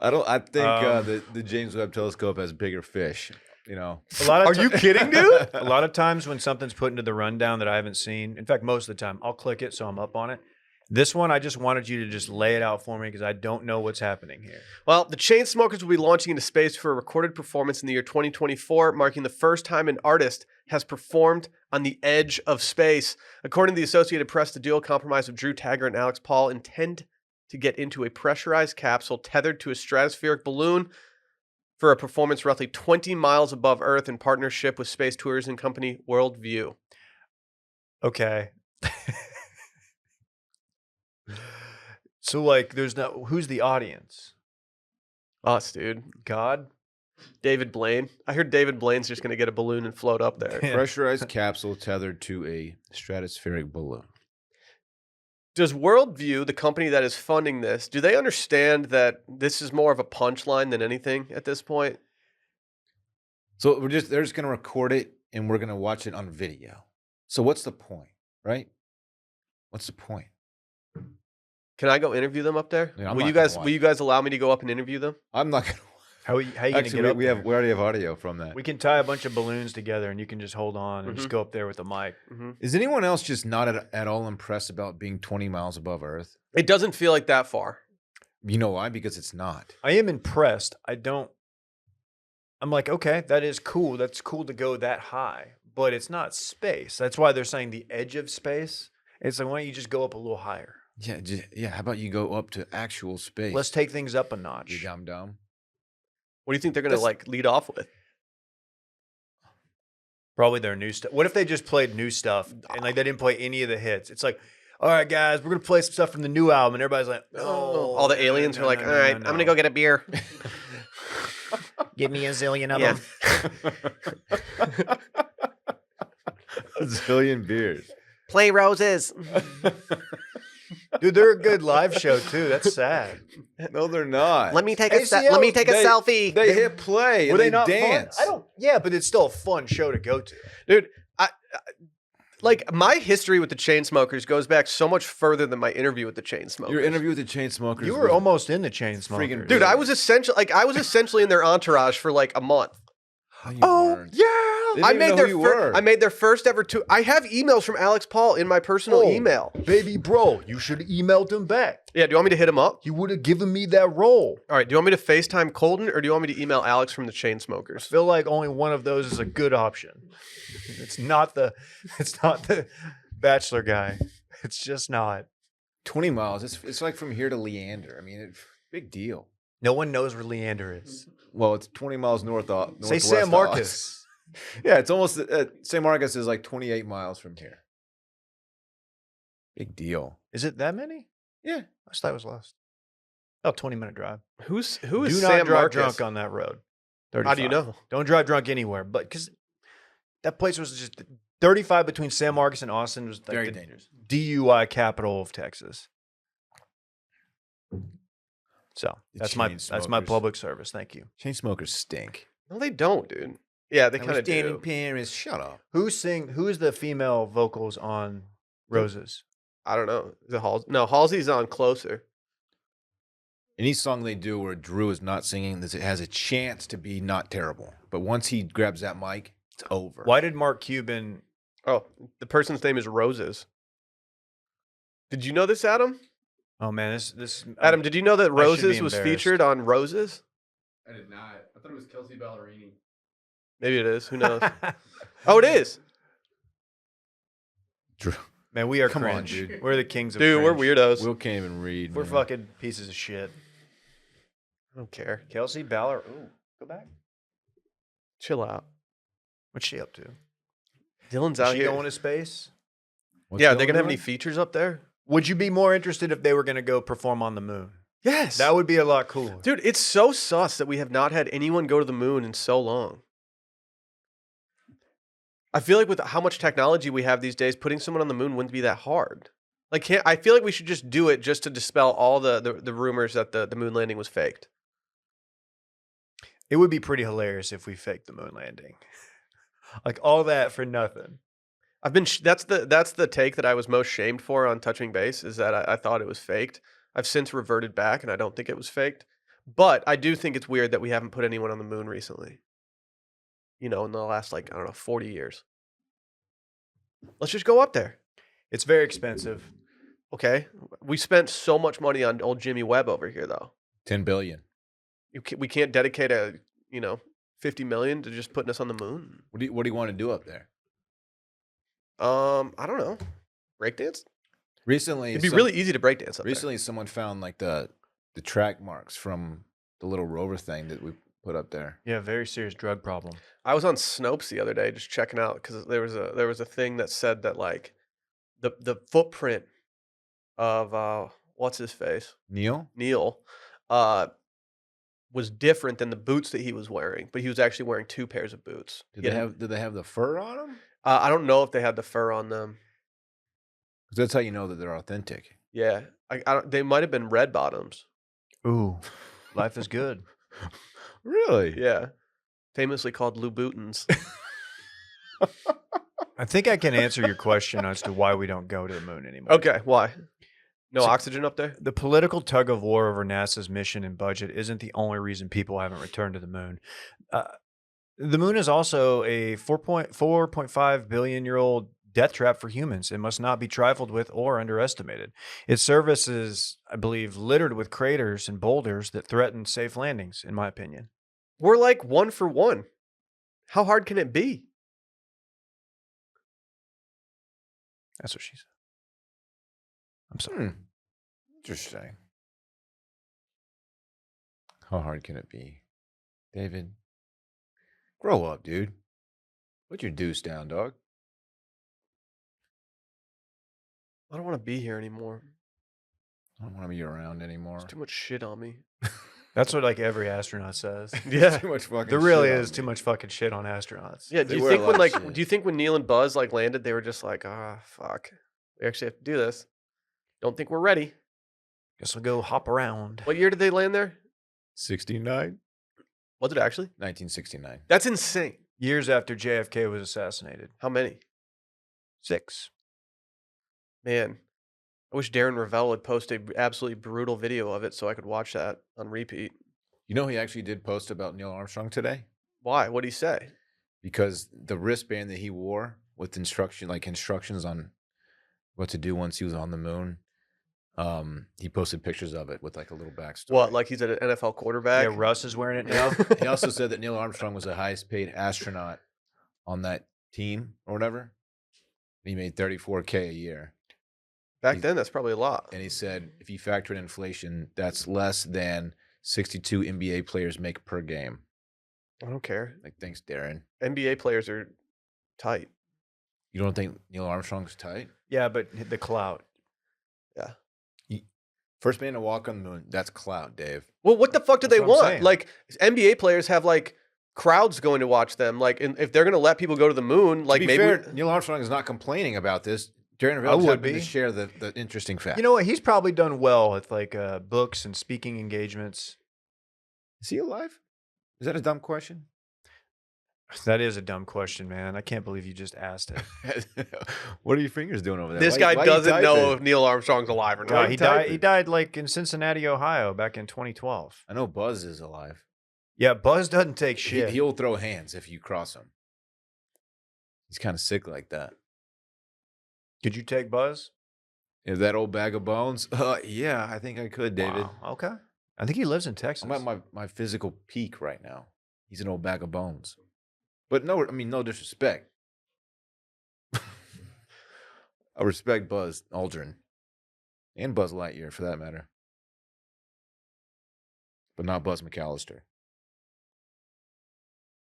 I think Um, the James Webb Telescope has bigger fish. You know, A lot of Are you kidding, dude? A lot of times when something's put into the rundown that I haven't seen, in fact, most of the time, I'll click it so I'm up on it. This one, I just wanted you to just lay it out for me because I don't know what's happening here. Well, the Chainsmokers will be launching into space for a recorded performance in the year 2024, marking the first time an artist has performed on the edge of space. According to the Associated Press, the duo, comprised of Drew Taggart and Alex Paul, intend to get into a pressurized capsule tethered to a stratospheric balloon for a performance roughly 20 miles above Earth in partnership with space tourism company Worldview. Okay. So, like, who's the audience? Us, dude. God? David Blaine. I heard David Blaine's just going to get a balloon and float up there. Yeah. pressurized capsule tethered to a stratospheric balloon. Does Worldview, the company that is funding this, do they understand that this is more of a punchline than anything at this point? So they're just gonna record it and we're gonna watch it on video. So what's the point, right? What's the point? Can I go interview them up there? Dude, I'm will not you gonna guys watch will you guys allow me to go up and interview them? I'm not gonna. How are you gonna Actually, get up we there? already have audio from that. We can tie a bunch of balloons together, and you can just hold on and just go up there with the mic. Is anyone else just not at all impressed about being 20 miles above Earth? It doesn't feel like that far. You know why? Because it's not. I am impressed. I'm like, okay, that is cool. That's cool to go that high, but it's not space. That's why they're saying the edge of space. It's like, why don't you just go up a little higher? Yeah, yeah. How about you go up to actual space? Let's take things up a notch. You dumb. What do you think they're gonna like lead off with? Probably their new stuff. What if they just played new stuff and like they didn't play any of the hits? It's like, all right, guys, we're gonna play some stuff from the new album, and everybody's like, no. All the aliens are like, all right, I'm gonna go get a beer. Give me a zillion of Yeah. them. A zillion beers. Play Roses. Dude, they're a good live show too. That's sad. No, they're not. Let me take ACL, let me take a selfie. They hit play. Were And they not dance. fun? I don't. Yeah, but it's still a fun show to go to. Dude, I like my history with the Chainsmokers goes back so much further than my interview with the Chainsmokers. Your interview with the Chainsmokers. You were was almost in the Chainsmokers. freaking Dude, I was essentially in their entourage for like a month. How you Oh weren't. yeah, They didn't I even made know their who you were. I made their first ever tour. I have emails from Alex Paul in my personal email. Baby bro, you should have emailed him back. Yeah, do you want me to hit him up? He would have given me that role. All right, do you want me to FaceTime Colton or do you want me to email Alex from the I Chainsmokers? feel like only one of those is a good option. It's not the Bachelor guy. It's just not. 20 miles. It's like from here to Leander. I mean, big deal. No one knows where Leander is. Well, it's 20 miles northwest. Say San Marcos. Yeah, it's almost San Marcos is like 28 miles from here. Big deal. Is it that many? Yeah. I thought it was less. Oh, 20-minute drive. Who is Do not Sam drive Marcus? drunk on that road. How do you 35. know? Don't drive drunk anywhere. But because that place was just 35 between San Marcos and Austin was like Very the dangerous. DUI capital of Texas. So The that's my Chainsmokers. public service. Thank you. Chainsmokers stink. No, they don't, dude. Yeah, they kind of Standing do. Paris. Shut up. Who is the female vocals on Roses? I don't know. Is it Halsey? No, Halsey's on Closer. Any song they do where Drew is not singing, it has a chance to be not terrible. But once he grabs that mic, it's over. Why did Mark Cuban? Oh, the person's name is Roses. Did you know this, Adam? Oh man, this Adam, did you know that I should be Roses was embarrassed. featured on Roses? I did not. I thought it was Kelsey Ballerini. Maybe it is. Who knows? Oh, it is. Drew, Man, we are Come on, cringe. dude. We're the kings of Dude, we're cringe. weirdos. Will can't even read. We're man. fucking pieces of shit. I don't care. Kelsey Ballard. Ooh, go back. Chill out. What's she up to? Dylan's Is out she here. going to space? What's Yeah, are they Dylan gonna have any doing? features up there? Would you be more interested if they were going to go perform on the moon? Yes. That would be a lot cooler. Dude, it's so sus that we have not had anyone go to the moon in so long. I feel like with how much technology we have these days, putting someone on the moon wouldn't be that hard. Like, I feel like we should just do it just to dispel all the rumors that the moon landing was faked. It would be pretty hilarious if we faked the moon landing. Like all that for nothing. I've been that's the take that I was most shamed for on Touching Base is that I thought it was faked. I've since reverted back and I don't think it was faked. But I do think it's weird that we haven't put anyone on the moon recently. You know, in the last 40 years. Let's just go up there. It's very expensive. Okay. We spent so much money on old Jimmy Webb over here though. 10 billion. We can't dedicate 50 million to just putting us on the moon. What do you want to do up there? I don't know. Breakdance? Recently, It'd be really easy to breakdance up recently someone found like the track marks from the little rover thing that we put up there. Yeah, very serious drug problem. there. I was on Snopes the other day just checking out because there was a thing that said that like the footprint of what's his face? Neil? Neil was different than the boots that he was wearing, but he was actually wearing two pairs of boots. Did they have the fur on them? I don't know if they had the fur on them. Because that's how you know that they're authentic. Yeah, I don't, they might have been red bottoms. Ooh, life is good. Really? Yeah, famously called Louboutins. I think I can answer your question as to why we don't go to the moon anymore. Okay, why? No So- oxygen up there? The political tug of war over NASA's mission and budget isn't the only reason people haven't returned to the moon. The moon is also a 4.5 billion year old death trap for humans. It must not be trifled with or underestimated. Its surface is, I believe, littered with craters and boulders that threaten safe landings, in my opinion. We're like 1 for 1. How hard can it be? That's what she said. I'm sorry. Interesting. How hard can it be? David, grow up, dude. Put your deuce down, dog. I don't want to be here anymore. I don't want to be around anymore. There's too much shit on me. That's what like every astronaut says. Yeah. Too much fucking There really shit on is too me. much fucking shit on astronauts. Yeah, They do you wear a think lot when of like shit. do you think when Neil and Buzz like landed, they were just like, ah, fuck. We actually have to do this. Don't think we're ready. Guess we'll go hop around. What year did they land there? 69? Was it actually? 1969. That's insane. Years after JFK was assassinated. How many? 6. Man, I wish Darren Ravel would post a absolutely brutal video of it so I could watch that on repeat. You know, he actually did post about Neil Armstrong today Why? What'd he say? because the wristband that he wore with instructions on what to do once he was on the moon. He posted pictures of it with like a little backstory. What? Like he's an NFL quarterback? Yeah, Russ is wearing it now. He also said that Neil Armstrong was the highest paid astronaut on that team or whatever. He made $34K a year. Back then, that's probably a lot. And he said if you factor in inflation, that's less than 62 NBA players make per game. I don't care. Like, thanks, Darren. NBA players are tight. You don't think Neil Armstrong's tight? Yeah, but the clout. First man to walk on the moon, that's clout, Dave. Well, what the fuck do That's they what I'm want? saying. Like NBA players have like crowds going to watch them. Like, if they're gonna let people go to the moon, like to be maybe fair, Neil Armstrong is not complaining about this. Darren Ravel would happened to be. share the interesting fact. You know what? He's probably done well with like books and speaking engagements. Is he alive? Is that a dumb question? That is a dumb question, man. I can't believe you just asked it. What are your fingers doing over there? this Why- guy why you doesn't know typing? if Neil Armstrong's alive or No, not. he type died. it. He died like in Cincinnati, Ohio, back in 2012. I know Buzz is alive. Yeah, Buzz doesn't take shit. He'll throw hands if you cross him. He's kind of sick like that. Could you take Buzz? Is that old bag of bones? Yeah, I think I could, David. Wow, okay. I think he lives in Texas. I'm at my physical peak right now. He's an old bag of bones. But no, I mean, no disrespect. I respect Buzz Aldrin and Buzz Lightyear for that matter. But not Buzz McAllister.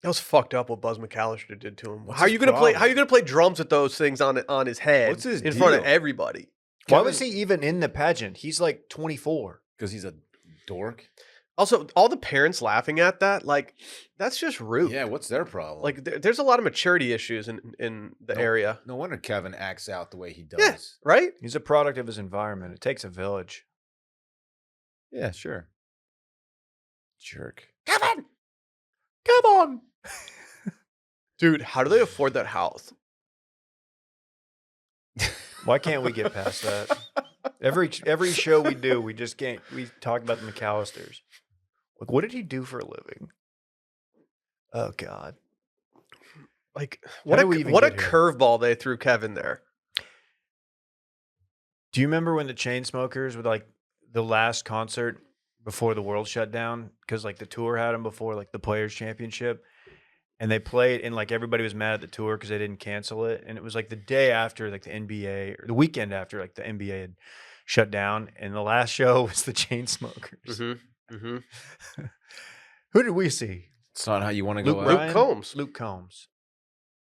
That was fucked up what Buzz McAllister did to him. What's How are his you gonna play? problem? How are you gonna play drums with those things on his head What's his in front of deal? everybody? Why was he even in the pageant? He's like 24. Because he's a dork? Also, all the parents laughing at that, like, that's just rude. Yeah, what's their problem? Like, there's a lot of maturity issues in the No. area. No wonder Kevin acts out the way he does. Yeah. Right? He's a product of his environment. It takes a village. Yeah, sure. Jerk. Kevin, come on, dude. How do they afford that house? Why can't we get past that? Every show we do, we just can't. We talk about the McAllisters. Like, what did he do for a living? Oh God! Like, How what do we even what a get here? curveball they threw Kevin there. Do you remember when the Chainsmokers were like the last concert before the world shut down? Because like the tour had them before like the Players Championship, and they played, and like everybody was mad at the tour because they didn't cancel it, and it was like the day after like the NBA or the weekend after like the NBA had shut down, and the last show was the Chainsmokers. Mm-hmm. Mm-hmm. Who did we see? It's not how you want to go Luke out. Bryan? Combs. Luke Combs.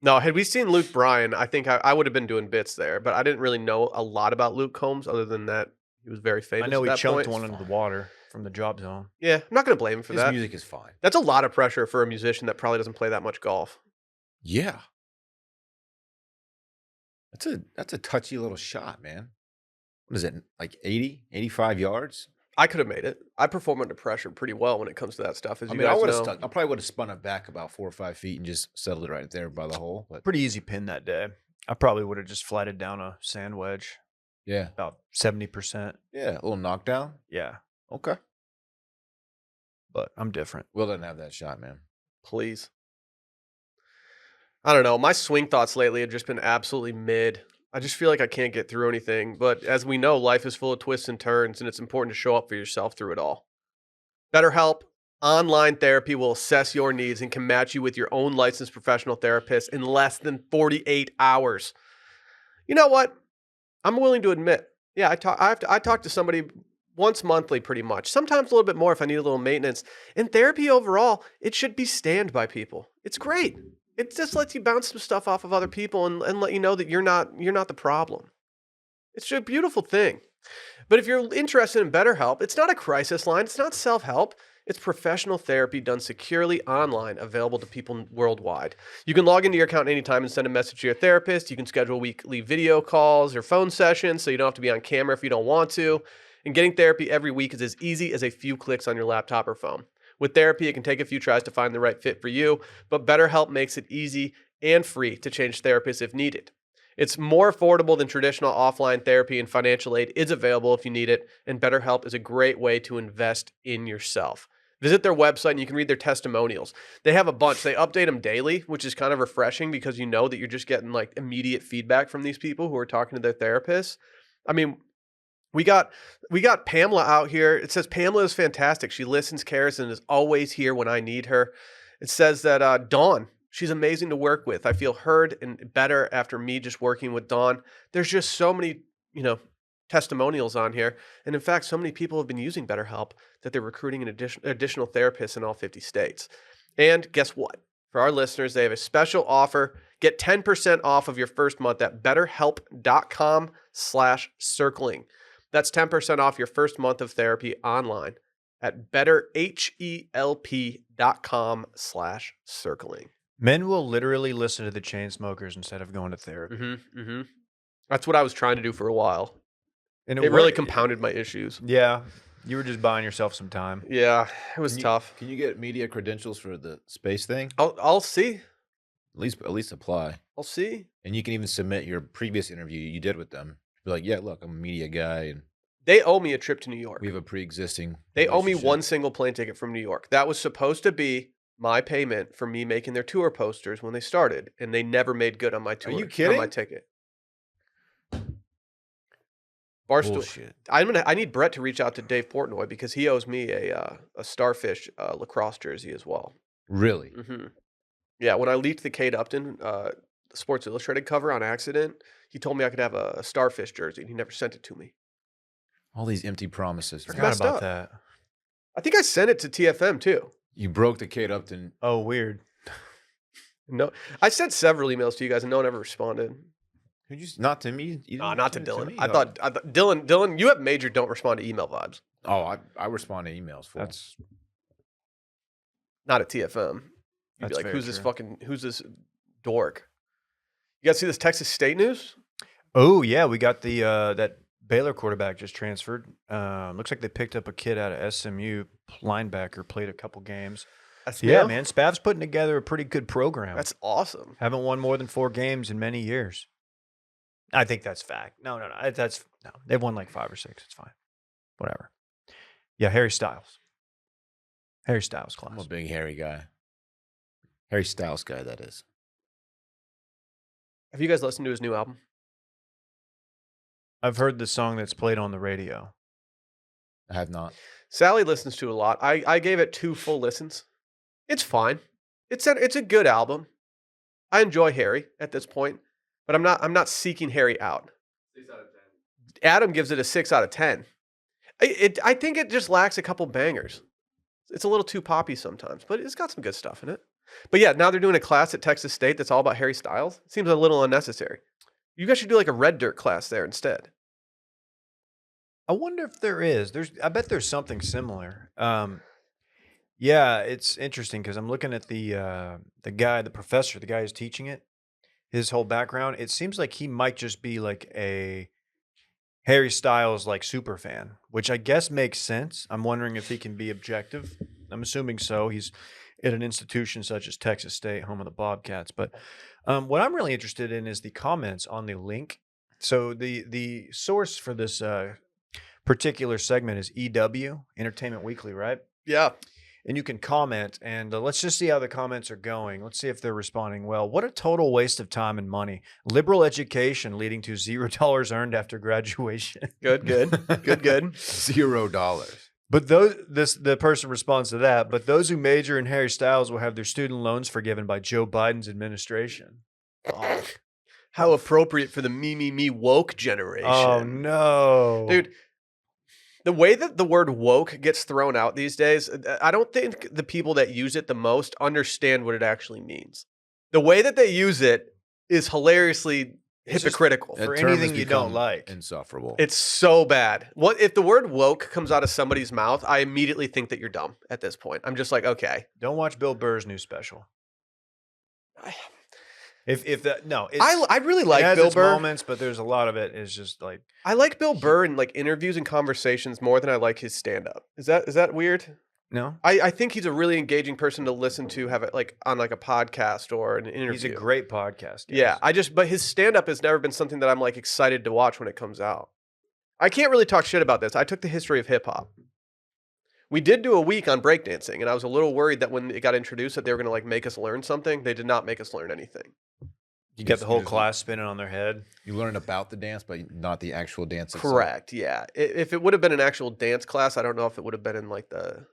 No, had we seen Luke Bryan, I think I would have been doing bits there, but I didn't really know a lot about Luke Combs other than that he was very famous. I know at he that chunked point. one into the water from the drop zone. Yeah, I'm not gonna blame him for His that. music is fine. That's a lot of pressure for a musician that probably doesn't play that much golf. Yeah. That's a touchy little shot, man. What is it? Like 80, 85 yards? I could have made it. I perform under pressure pretty well when it comes to that stuff, as I you mean, I guys would have know. stuck. I probably would have spun it back about 4 or 5 feet and just settled it right there by the hole. But Pretty easy pin that day. I probably would have just flatted down a sand wedge Yeah. about 70%. Yeah. A little knockdown. Yeah, Okay. but I'm different. Will doesn't have that shot, man. Please. I don't know. My swing thoughts lately have just been absolutely mid. I just feel like I can't get through anything. But as we know, life is full of twists and turns, and it's important to show up for yourself through it all. BetterHelp online therapy will assess your needs and can match you with your own licensed professional therapist in less than 48 hours. You know what? I'm willing to admit, yeah, I talk to somebody once monthly pretty much. Sometimes a little bit more if I need a little maintenance. In therapy overall, it should be stand by people. It's great. It just lets you bounce some stuff off of other people and let you know that you're not the problem. It's a beautiful thing. But if you're interested in BetterHelp, it's not a crisis line, it's not self-help. It's professional therapy done securely online, available to people worldwide. You can log into your account anytime and send a message to your therapist. You can schedule weekly video calls or phone sessions so you don't have to be on camera if you don't want to. And getting therapy every week is as easy as a few clicks on your laptop or phone. With therapy, it can take a few tries to find the right fit for you, but BetterHelp makes it easy and free to change therapists if needed. It's more affordable than traditional offline therapy, and financial aid is available if you need it, and BetterHelp is a great way to invest in yourself. Visit their website and you can read their testimonials. They have a bunch. They update them daily, which is kind of refreshing because you know that you're just getting like immediate feedback from these people who are talking to their therapists. I mean, we got Pamela out here. It says Pamela is fantastic. She listens, cares, and is always here when I need her. It says that Dawn, she's amazing to work with. I feel heard and better after me just working with Dawn. There's just so many, testimonials on here. And in fact, so many people have been using BetterHelp that they're recruiting an additional therapists in all 50 states. And guess what? For our listeners, they have a special offer. Get 10% off of your first month at betterhelp.com/circling. That's 10% off your first month of therapy online at betterhelp.com/circling. Men will literally listen to the Chainsmokers instead of going to therapy. That's what I was trying to do for a while. And It really compounded my issues. Yeah, you were just buying yourself some time. Yeah, it was tough. Can you get media credentials for the space thing? I'll see. At least apply. I'll see. And you can even submit your previous interview you did with them. Be like, yeah, look, I'm a media guy, and They owe me a trip to New York. we have a pre-existing. They owe me relationship." one single plane ticket from New York. That was supposed to be my payment for me making their tour posters when they started, and they never made good on my tour. you On kidding? my ticket. Barstool. Bullshit. I need Brett to reach out to Dave Portnoy because he owes me a Starfish lacrosse jersey as well. Really? Yeah, when I leaked the Kate Upton Sports Illustrated cover on accident, he told me I could have a Starfish jersey, and he never sent it to me. All these empty promises. Forgot man. Forgot messed about up. that. I think I sent it to TFM too. You broke the Kate Upton. Oh, weird. No, I sent several emails to you guys, and no one ever responded. Could you not to me? You No, didn't not to send it Dylan. me? I thought Dylan, you have major don't respond to email vibes. Oh, I respond to emails. For That's Not at TFM. You'd That's be like, very who's this dork? You guys see this Texas State news? Oh yeah, we got the that Baylor quarterback just transferred. Looks like they picked up a kid out of SMU, linebacker, played a couple games. Yeah, new? man, Spav's putting together a pretty good program. That's awesome. Haven't won more than 4 games in many years. I think that's fact. No. They've won like 5 or 6. It's fine. Whatever. Yeah, Harry Styles. Harry Styles class. I'm a big Harry guy. Harry Styles guy, that is. Have you guys listened to his new album? I've heard the song that's played on the radio. I have not. Sally listens to it a lot. I gave it 2 full listens. It's fine. It's a good album. I enjoy Harry at this point, but I'm not seeking Harry out. 6 out of 10. Adam gives it a 6 out of 10. I think it just lacks a couple bangers. It's a little too poppy sometimes, but it's got some good stuff in it. But yeah, now they're doing a class at Texas State that's all about Harry Styles. It seems a little unnecessary. You guys should do like a Red Dirt class there instead. I wonder if there is. I bet there's something similar. Yeah, it's interesting because I'm looking at the professor, the guy who's teaching it, his whole background. It seems like he might just be like a Harry Styles like super fan, which I guess makes sense. I'm wondering if he can be objective. I'm assuming so. at an institution such as Texas State, home of the Bobcats. But what I'm really interested in is the comments on the link. So the source for this particular segment is EW, Entertainment Weekly, right? Yeah. And you can comment, and let's just see how the comments are going. Let's see if they're responding well. What a total waste of time and money. Liberal education leading to $0 earned after graduation. Good. $0. But the person responds to that. But those who major in Harry Styles will have their student loans forgiven by Joe Biden's administration. Oh, how appropriate for the me woke generation. Oh no, Dude. The way that the word woke gets thrown out these days, I don't think the people that use it the most understand what it actually means. The way that they use it is hilariously hypocritical. for That term has anything you don't become like. insufferable. It's so bad. What if the word woke comes out of somebody's mouth? I immediately think that you're dumb at this point. I'm just like, okay. Don't watch Bill Burr's new special. If that no, I really it like has Bill its Burr. moments, but there's a lot of it is just like I like Bill Burr in like interviews and conversations more than I like his stand up. Is that weird? no. I think he's a really engaging person to listen to, have it like on like a podcast or an interview. He's a great podcast. Yeah, but his stand up has never been something that I'm like excited to watch when it comes out. I can't really talk shit about this. I took the history of hip hop. We did do a week on breakdancing, and I was a little worried that when it got introduced that they were going to like make us learn something. They did not make us learn anything. You got the whole Excuse me. class spinning on their head. You learn about the dance, but not the actual dance itself. Correct. Yeah. If it would have been an actual dance class, I don't know if it would have been in like the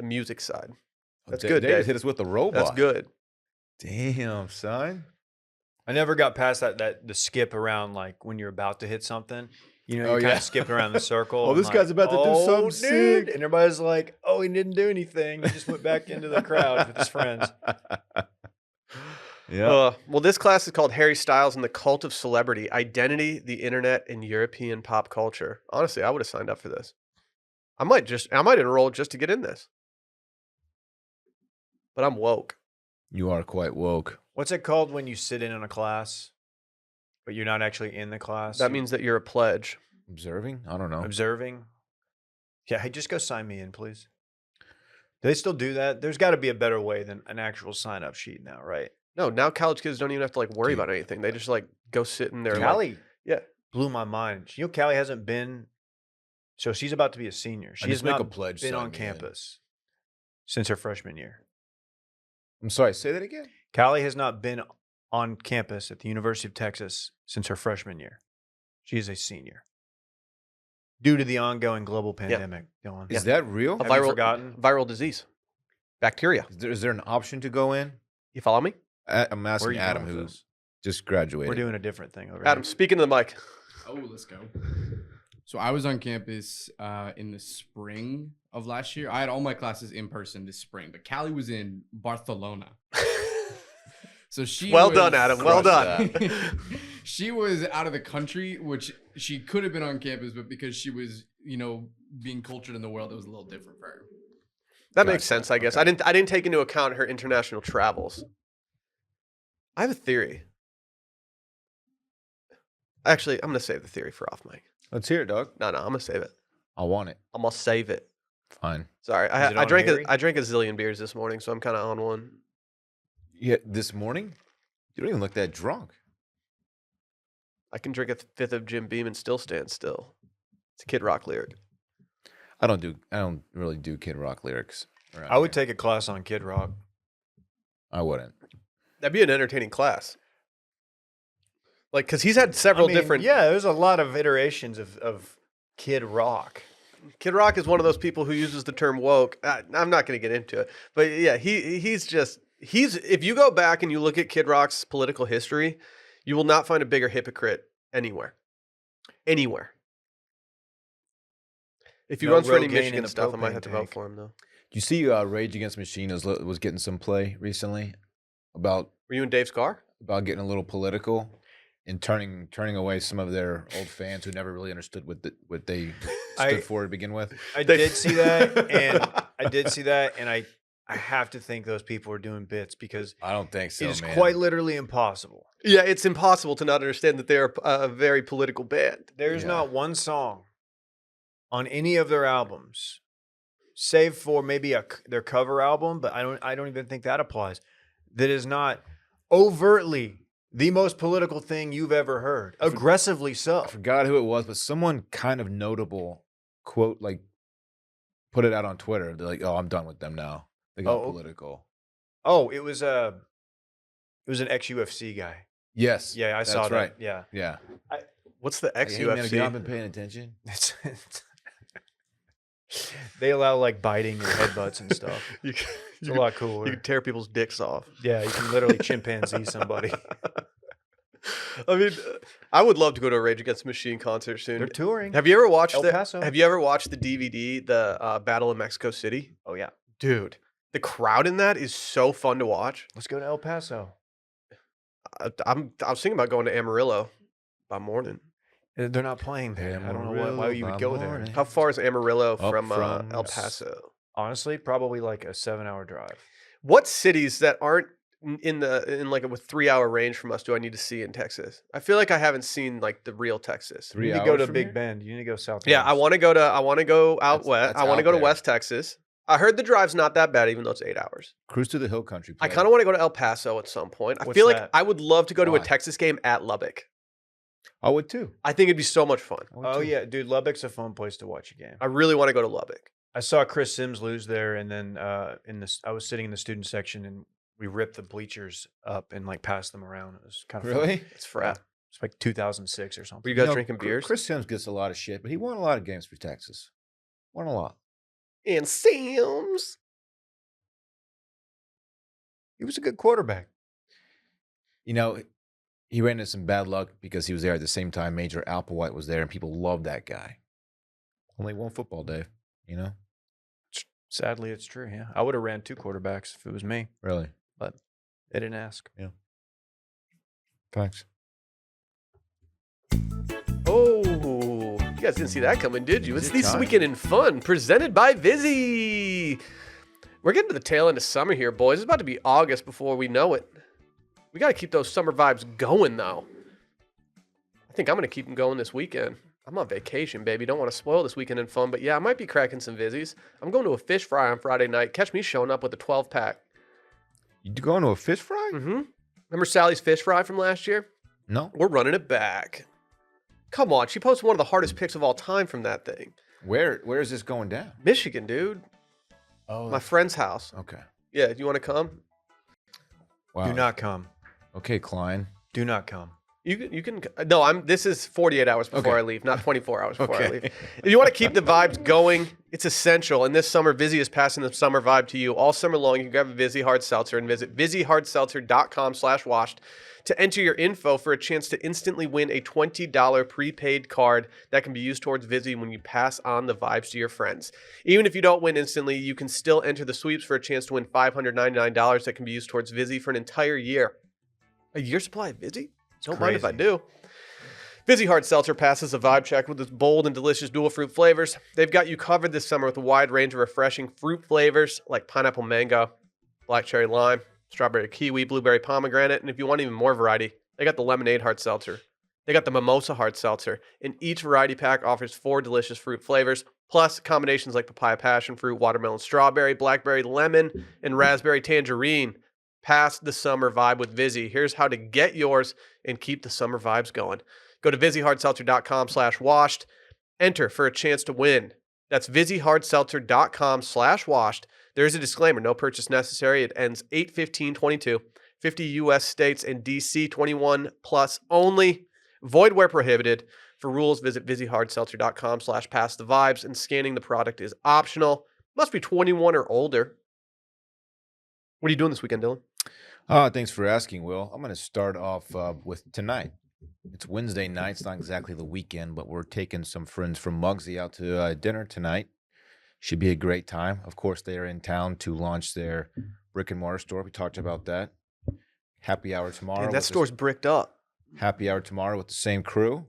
music side. That's good, Dave Dave. hit us with the robot. That's good. Damn, son. I never got past the skip around like when you're about to hit something. You know, Oh, you kind yeah. of skip around the circle. Oh, and this guy's about to do "Oh, something dude," sick. and everybody's like, "Oh, he didn't do anything. He just went back into the crowd with his friends." Yeah. Well, this class is called Harry Styles and the Cult of Celebrity, Identity, the Internet, and European Pop Culture. Honestly, I would have signed up for this. I might enroll just to get in this. But I'm woke. You are quite woke. What's it called when you sit in on a class, but you're not actually in the class? That means that you're a pledge. Observing? I don't know. observing. Yeah, hey, just go sign me in, please. Do they still do that? There's got to be a better way than an actual sign-up sheet now, right? No, now college kids don't even have to like worry Dude. about anything. They just like go sit in there. Callie yeah. blew my mind. You know, Callie hasn't been. So she's about to be a senior. She has just make a not pledge, been sign on me in. campus since her freshman year. I'm sorry, say that again? Callie has not been on campus at the University of Texas since her freshman year. She is a senior due to the ongoing global pandemic. Dylan, Is that real? A Have you forgotten? viral disease, bacteria. Is there an option to go in? You follow me, I'm Where are asking you Adam, going with who this? just graduated. We're doing a different thing over Adam? here. Speaking to the mic. Oh, let's go. So I was on campus in the spring of last year. I had all my classes in person this spring, but Callie was in Barcelona. So she Well was- done, Adam. Well Crush done. She was out of the country, which she could have been on campus, but because she was, being cultured in the world, it was a little different for her. That makes Gotcha. sense, I guess. Okay. I didn't take into account her international travels. I have a theory. Actually, I'm gonna save the theory for off mic. Let's hear it, dog. No, I'm gonna save it. I want it. I'm gonna save it. Fine. Sorry, Is I it on drank Harry? I drank a zillion beers this morning, so I'm kind of on one. Yeah, this morning? You don't even look that drunk. I can drink a fifth of Jim Beam and still stand still. It's a Kid Rock lyric. I don't really do Kid Rock lyrics. around I would here. take a class on Kid Rock. I wouldn't. That'd be an entertaining class. Like, cause he's had several I mean, different. Yeah, there's a lot of iterations of Kid Rock. Kid Rock is one of those people who uses the term woke. I'm not going to get into it, but yeah, he's if you go back and you look at Kid Rock's political history, you will not find a bigger hypocrite anywhere. Anywhere. If he No runs for any Rogaine in Michigan the stuff, I might propane have to vote tank. for him though. Do you see Rage Against the Machine was getting some play recently about Were you in Dave's car? getting a little political and turning away some of their old fans who never really understood what they stood for to begin with? I did see that, and I have to think those people are doing bits because I don't think so, it is man. quite literally impossible. Yeah, it's impossible to not understand that they're a very political band. There's Yeah. not one song on any of their albums save for maybe their cover album, but I don't even think that applies. That is not overtly the most political thing you've ever heard. Aggressively so. I forgot who it was, but someone kind of notable quote like put it out on Twitter. They're like, "Oh, I'm done with them now. They got political." Oh, it was an ex-UFC guy. Yes. Yeah, I saw that's that. right. Yeah. Yeah. What's the Like, hey, man, have ex-UFC? you not been paying attention? They allow like biting and headbutts and stuff. It's a lot cooler. You can tear people's dicks off. Yeah, you can literally chimpanzee somebody. I mean, I would love to go to a Rage Against the Machine concert soon. They're touring. Have you ever watched El Paso. Have you ever watched the DVD, the Battle of Mexico City? Oh yeah. Dude, the crowd in that is so fun to watch. Let's go to El Paso. I was thinking about going to Amarillo by morning. They're not playing there. I don't know why you would go there. How far is Amarillo Up from from El Paso? Honestly, probably like a 7-hour drive. What cities that aren't in like a 3-hour range from us do I need to see in Texas? I feel like I haven't seen like the real Texas. 3 You need hours to go to from Big here? Bend. You need to go south. Yeah, I want to go out That's- west. that's I want to out go to there. West Texas. I heard the drive's not that bad, even though it's 8 hours. Cruise to the Hill Country. I Play. kind of want to go to El Paso at some point. I What's feel like that? I would love to go to a Why? Texas game at Lubbock. I would too. I think it'd be so much fun. I would Oh too. yeah, dude, Lubbock's a fun place to watch a game. I really want to go to Lubbock. I saw Chris Sims lose there, and then I was sitting in the student section, and we ripped the bleachers up and like passed them around. It was kind of fun. Really? It's frat. It's like 2006 or Were something. you guys know, drinking beers? Chris Sims gets a lot of shit, but he won a lot of games for Texas. Won a lot. And Sims. He was a good quarterback. You know, he ran into some bad luck because he was there at the same time Major Applewhite was there, and people loved that guy. Only one football, Dave. You know, Sadly, it's true. Yeah, I would have ran 2 quarterbacks if it was me, really. but they didn't ask. Thanks. Oh, you guys didn't see that coming, did you? It's Good This time. Weekend in Fun, presented by Vizzy. We're getting to the tail end of summer here, boys. It's about to be August before we know it. We got to keep those summer vibes going, though. I think I'm going to keep them going this weekend. I'm on vacation, baby. Don't want to spoil this weekend in fun, but yeah, I might be cracking some Vizzies. I'm going to a fish fry on Friday night. Catch me showing up with a 12-pack. You going to a fish fry? Mm-hmm. Remember Sally's fish fry from last year? No. We're running it back. Come on, she posted one of the hardest picks of all time from that thing. Where is this going down? Michigan, dude. Oh, My friend's house. okay. Yeah, do you want to come? Wow. Do not come. Okay, Klein. Do not come. You can no. This is 48 hours before Okay. I leave, not 24 hours before I Okay. leave. If you want to keep the vibes going, it's essential. And this summer, Vizzy is passing the summer vibe to you all summer long. You can grab a Vizzy Hard Seltzer and visit VizzyHardSeltzer.com/washed to enter your info for a chance to instantly win a $20 prepaid card that can be used towards Vizzy when you pass on the vibes to your friends. Even if you don't win instantly, you can still enter the sweeps for a chance to win $599 that can be used towards Vizzy for an entire year. A year supply of Vizzy? Don't mind if I crazy. do. Vizzy Hard Seltzer passes a vibe check with its bold and delicious dual fruit flavors. They've got you covered this summer with a wide range of refreshing fruit flavors like pineapple mango, black cherry lime, strawberry kiwi, blueberry pomegranate, and if you want even more variety, they got the lemonade hard seltzer. They got the mimosa hard seltzer, and each variety pack offers 4 delicious fruit flavors, plus combinations like papaya passion fruit, watermelon strawberry, blackberry lemon, and raspberry tangerine. Pass the summer vibe with Vizzy. Here's how to get yours and keep the summer vibes going. Go to VizzyHardSeltzer.com/washed. Enter for a chance to win. That's VizzyHardSeltzer.com/washed. There is a disclaimer, no purchase necessary. It ends 8/15/22. 50 U.S. states and D.C. 21 plus only. Void where prohibited. For rules, visit VizzyHardSeltzer.com/pass the vibes, and scanning the product is optional. Must be 21 or older. What are you doing this weekend, Dylan? Thanks for asking, Will. I'm going to start off with tonight. It's Wednesday night. It's not exactly the weekend, but we're taking some friends from Muggsy out to dinner tonight. Should be a great time. Of course, they are in town to launch their brick and mortar store. We talked about that. Happy hour tomorrow. Man, with that the- store's bricked up. Happy hour tomorrow with the same crew.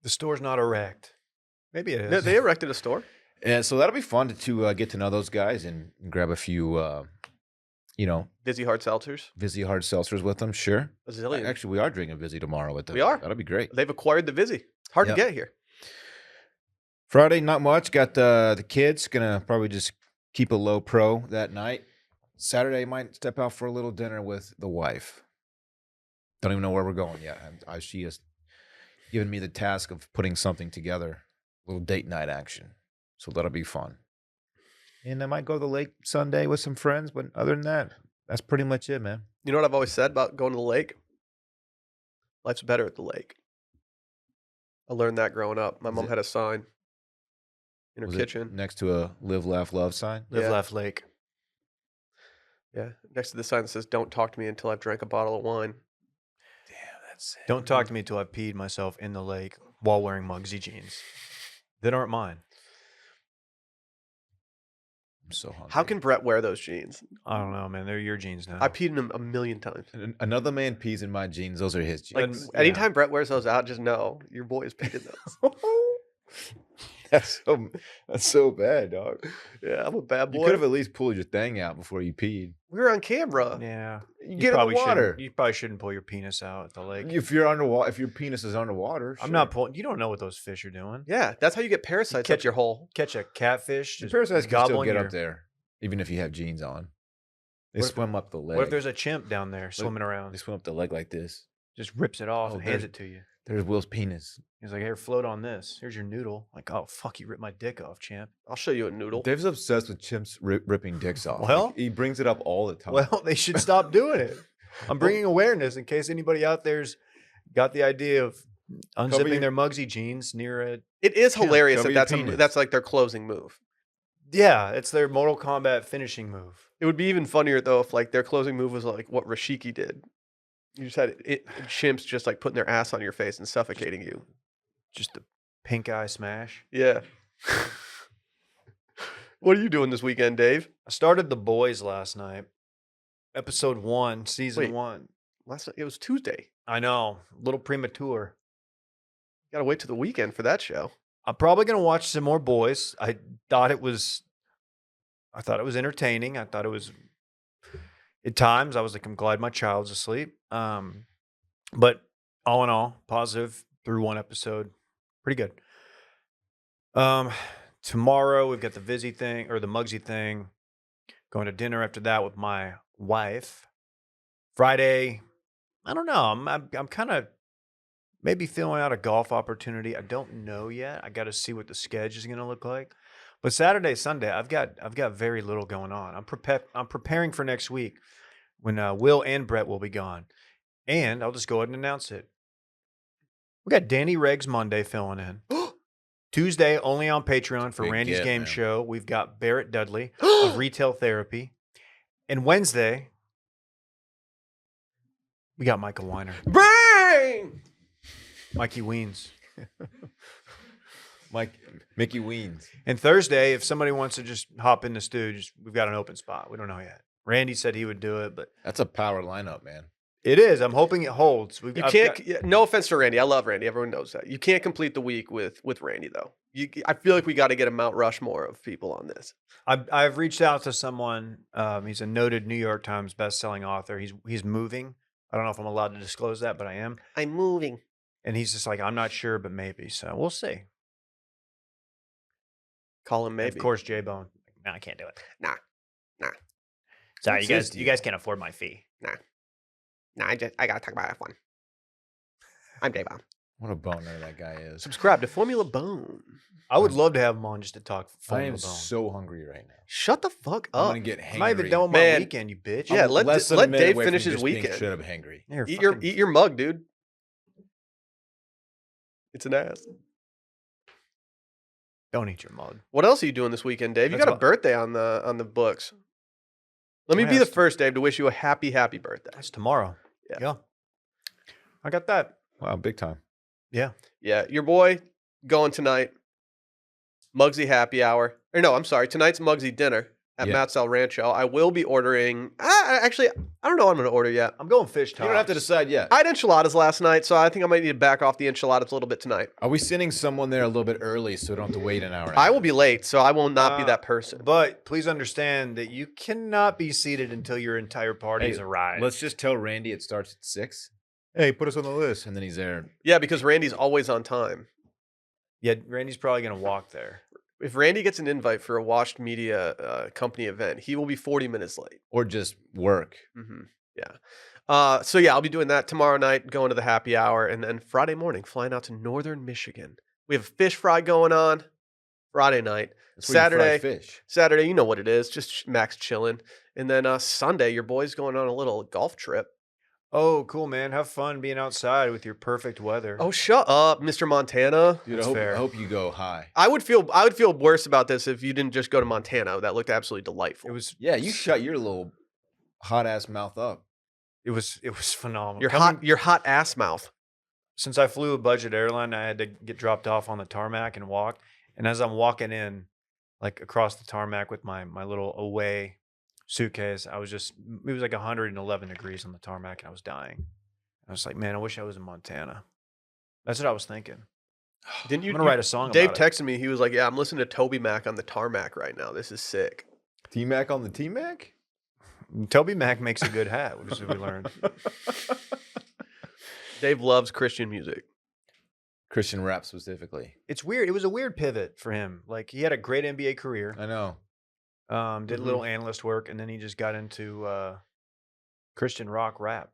The store's not erect. Maybe it is. They erected a store. And so that'll be fun to get to know those guys and grab a few, Vizzy Hard Seltzers. Vizzy hard seltzers with them. Sure. A zillion. Actually, we are drinking Vizzy tomorrow with them. We are. That'll be great. They've acquired the Vizzy. Hard Yep. to get here. Friday, not much. Got the kids. Gonna probably just keep a low pro that night. Saturday, might step out for a little dinner with the wife. Don't even know where we're going yet. She has given me the task of putting something together, a little date night action. So that'll be fun. And I might go to the lake Sunday with some friends, but other than that, that's pretty much it, man. You know what I've always said about going to the lake? Life's better at the lake. I learned that growing up. My Was mom it- had a sign in her Was it kitchen. next to a live, laugh, love sign. Live, Yeah. laugh, lake. Yeah, next to the sign that says, "Don't talk to me until I've drank a bottle of wine." Damn, that's it. Don't talk to me until I peed myself in the lake while wearing Muggsy jeans. That aren't mine. I'm so hungry. How can Brett wear those jeans? I don't know, man. They're your jeans now. I peed in them a million times. Another man pees in my jeans? Those are his Like jeans. anytime Brett wears those out, just know your boy is peed in those. That's so bad, dog. Yeah, I'm a bad You boy. could have at least pulled your thing out before you peed. We were on camera. Yeah. You get in the probably water. shouldn't- You probably shouldn't pull your penis out at the lake. If you're underwater, if your penis is underwater, I'm not pulling. You don't know what those fish are doing. Yeah, that's how you get parasites catch up your hole. Catch a catfish. The just parasites can still gobbling get your- up there, even if you have jeans on. They What if- swim up the leg. What if there's a chimp down there swimming around? They swim up the leg like this. Just rips it off Oh, and hands there's- it to you. There's Will's penis. He's like, "Here, float on this. Here's your noodle." Like, "Oh fuck, you ripped my dick off, champ." I'll show you a noodle. Dave's obsessed with chimps ripping dicks off. Well- Like, he brings it up all the time. Well, they should stop doing it. I'm bringing awareness in case anybody out there's got the idea of unzipping your- their Muggsy jeans near a. It is Yeah, hilarious cover that your penis. that's like their closing move. Yeah, it's their Mortal Kombat finishing move. It would be even funnier though if like their closing move was like what Rashiki did. You just had chimps just like putting their ass on your face and suffocating you. Just the pink eye smash. Yeah. What are you doing this weekend, Dave? I started The Boys last night. Episode 1, season Wait. 1. Last night, it was Tuesday. I know, a little premature. Gotta wait till the weekend for that show. I'm probably gonna watch some more Boys. I thought it was entertaining. I thought it was. At times, I was like, I'm glad my child's asleep. But all in all, positive through one episode, pretty good. Tomorrow we've got the Vizzy thing or the Muggsy thing. Going to dinner after that with my wife. Friday, I don't know. I'm kind of maybe feeling out a golf opportunity. I don't know yet. I got to see what the schedule is going to look like. But Saturday, Sunday, I've got very little going on. I'm preparing for next week when Will and Brett will be gone, and I'll just go ahead and announce it. We got Danny Reggs Monday filling in. Tuesday only on Patreon for Big Randy's get, Game man. Show. We've got Barrett Dudley of Retail Therapy, and Wednesday we got Michael Weiner, Bang! Mikey Weens. Mickey Weens. And Thursday, if somebody wants to just hop in the stew, we've got an open spot. We don't know yet. Randy said he would do it, but That's a power lineup, man. it is. I'm hoping it holds. You can't. No offense to Randy, I love Randy. Everyone knows that. You can't complete the week with Randy though. I feel like we got to get a Mount Rushmore of people on this. I've reached out to someone. He's a noted New York Times best-selling author. He's moving. I don't know if I'm allowed to disclose that, but I am. I'm moving. And he's just like, I'm not sure, but maybe. So we'll see. Call him And maybe. of course, J-Bone. No, I can't do it. Nah. Sorry, What's his you deal? guys can't afford my fee. Nah. I gotta talk about F1. I'm Dave. What a boner that guy is. Subscribe to Formula Bone. I would love to have him on just to talk I Formula am Bone. so hungry right now. Shut the fuck I'm up. gonna get hangry. I'm not even done with my Man. weekend, you bitch. Yeah, I'm let less than a let minute Dave away from finish his just being weekend. straight up hangry. You're Eat fucking- your mug, dude. It's an ass. Don't eat your mug. What else are you doing this weekend, Dave? You That's got a about- birthday on the books. Let me Yeah, be the it's- first, Dave, to wish you a happy birthday. That's tomorrow. Yeah. I got that. Wow, big time. Yeah, your boy going tonight. Muggsy happy hour. Or no, I'm sorry. Tonight's Muggsy dinner at Yeah. Matt's El Rancho. I will be ordering. Actually, I don't know what I'm going to order yet. I'm going fish You tops. don't have to decide yet. I had enchiladas last night, so I think I might need to back off the enchiladas a little bit tonight. Are we sending someone there a little bit early so we don't have to wait an hour? and a I half? will be late, so I will not be that person. But please understand that you cannot be seated until your entire party's Hey, arrived. Let's just tell Randy it starts at 6. Hey, put us on the list, and then he's there. Yeah, because Randy's always on time. Yeah, Randy's probably going to walk there. If Randy gets an invite for a Washed Media company event, he will be 40 minutes late. Or just work. Mm-hmm. Yeah. So yeah, I'll be doing that tomorrow night, going to the happy hour, and then Friday morning, flying out to Northern Michigan. We have a fish fry going on Friday night. That's where you fry Saturday, fish. Saturday, you know what it is, just Max chilling. And then Sunday, your boy's going on a little golf trip. Oh, cool, man. Have fun being outside with your perfect weather. Oh, shut up, Mr. Montana. Dude, That's I fair. hope you go high. I would feel worse about this if you didn't just go to Montana. That looked absolutely delightful. It was Yeah, you shut your little hot ass mouth up. it was phenomenal. Your hot ass mouth. Since I flew a budget airline, I had to get dropped off on the tarmac and walk. And as I'm walking in, like across the tarmac with my little away suitcase, it was like 111 degrees on the tarmac and I was dying. I was like, man, I wish I was in Montana. That's what I was thinking. Didn't you I'm gonna write a song Dave about it. texted me. He was like, "Yeah, I'm listening to Toby Mac on the tarmac right now. This is sick." T-Mac on the T-Mac? Toby Mac makes a good hat, which is what we learned. Dave loves Christian music. Christian rap specifically. It's weird. It was a weird pivot for him. Like he had a great NBA career. I know. Did a little analyst work, and then he just got into Christian rock rap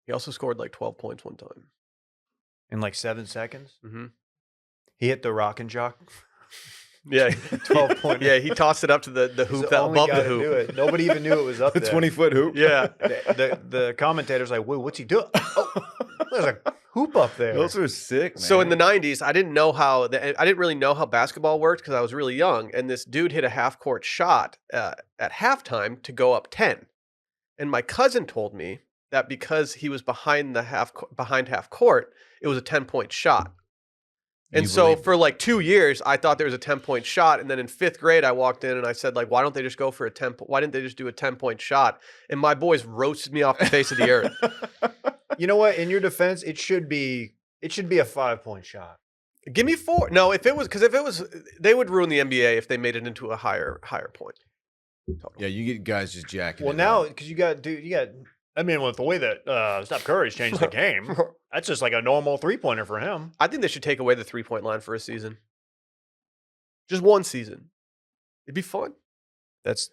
He also scored like 12 points one time. in like 7 seconds. Mm-hmm. He hit the rock and jock. Yeah, 12 pointer. Yeah, he tossed it up to the He's hoop the only above guy the to hoop. do it. Nobody even knew it was up A there. 20-foot hoop? Yeah. The commentator's like, "Wait, what's he doing? Oh, there's a hoop up there." Those are sick, man. So in the 90s, I didn't really know how basketball worked because I was really young. And this dude hit a half court shot at halftime to go up 10. And my cousin told me that because he was behind half court, it was a 10-point shot. And You so believed for like 2 years, I thought there was a 10-point shot. And then in 5th grade, I walked in and I said, like, why don't they just go for why didn't they just do a 10-point shot? And my boys roasted me off the face of the earth. You know what? In your defense, it should be a 5-point shot. Give me 4. No, if it was, they would ruin the NBA if they made it into a higher point. Total. Yeah, you get guys just jacking Well, it now up. because you got. I mean, with the way that Steph Curry's changed the game, that's just like a normal 3-pointer for him. I think they should take away the 3-point line for a season. Just one season. It'd be fun. That's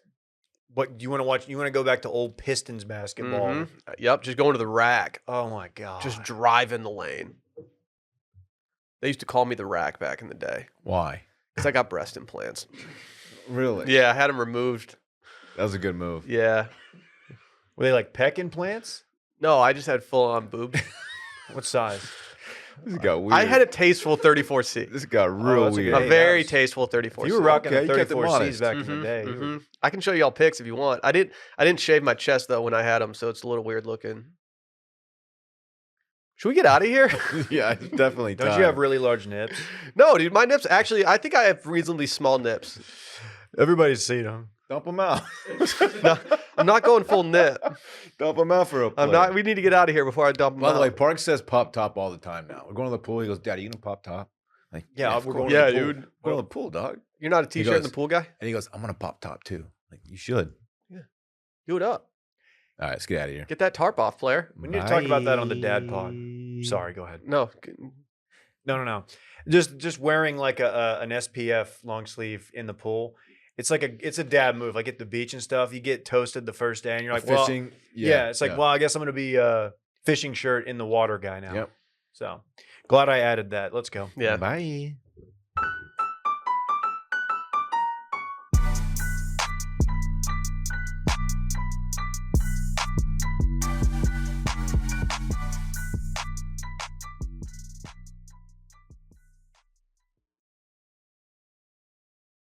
what you want to watch. You want to go back to old Pistons basketball. Mhm. Yep, just going to the rack. Oh my god! Just driving the lane. They used to call me the rack back in the day Why? because I got breast implants. Really? Yeah, I had them removed. That was a good move. Yeah. Were they like peck implants? No, I just had full-on boobs. What size? This got weird. I had a tasteful 34C. This got real that's a weird. good A very that was- tasteful 34C. You were rocking Okay, the you kept it 34Cs modest. back in the day. You were- Mhm. I can show y'all pics if you want. I didn't shave my chest though when I had them, so it's a little weird looking. Should we get out of here? Yeah, it's definitely Don't time. you have really large nips? No, dude, my nips actually. I think I have reasonably small nips. Everybody's seen them. Dump them out. No, I'm not going full nip. Dump them out for a play. I'm not. We need to get out of here before I dump them By the out. way, Park says pop top all the time now. We're going to the pool. He goes, "Daddy, you gonna pop top?" Like, Yeah, of we're course. going yeah, to the pool. dude. We're going to the pool, dog. You're not a He t-shirt in goes- the pool guy. And he goes, "I'm gonna pop top too." Like, you should. Do it up. All right, let's get out of here. Get that tarp off, player. We need to talk about that on the dad pod. Sorry, go ahead. No. No. Just wearing like an SPF long sleeve in the pool. It's like it's a dad move. Like at the beach and stuff, you get toasted the first day, and you're like, Fishing. Well, yeah. It's like, well, I guess I'm gonna be a fishing shirt in the water guy now. Yep. So glad I added that. Let's go. Yeah. Bye.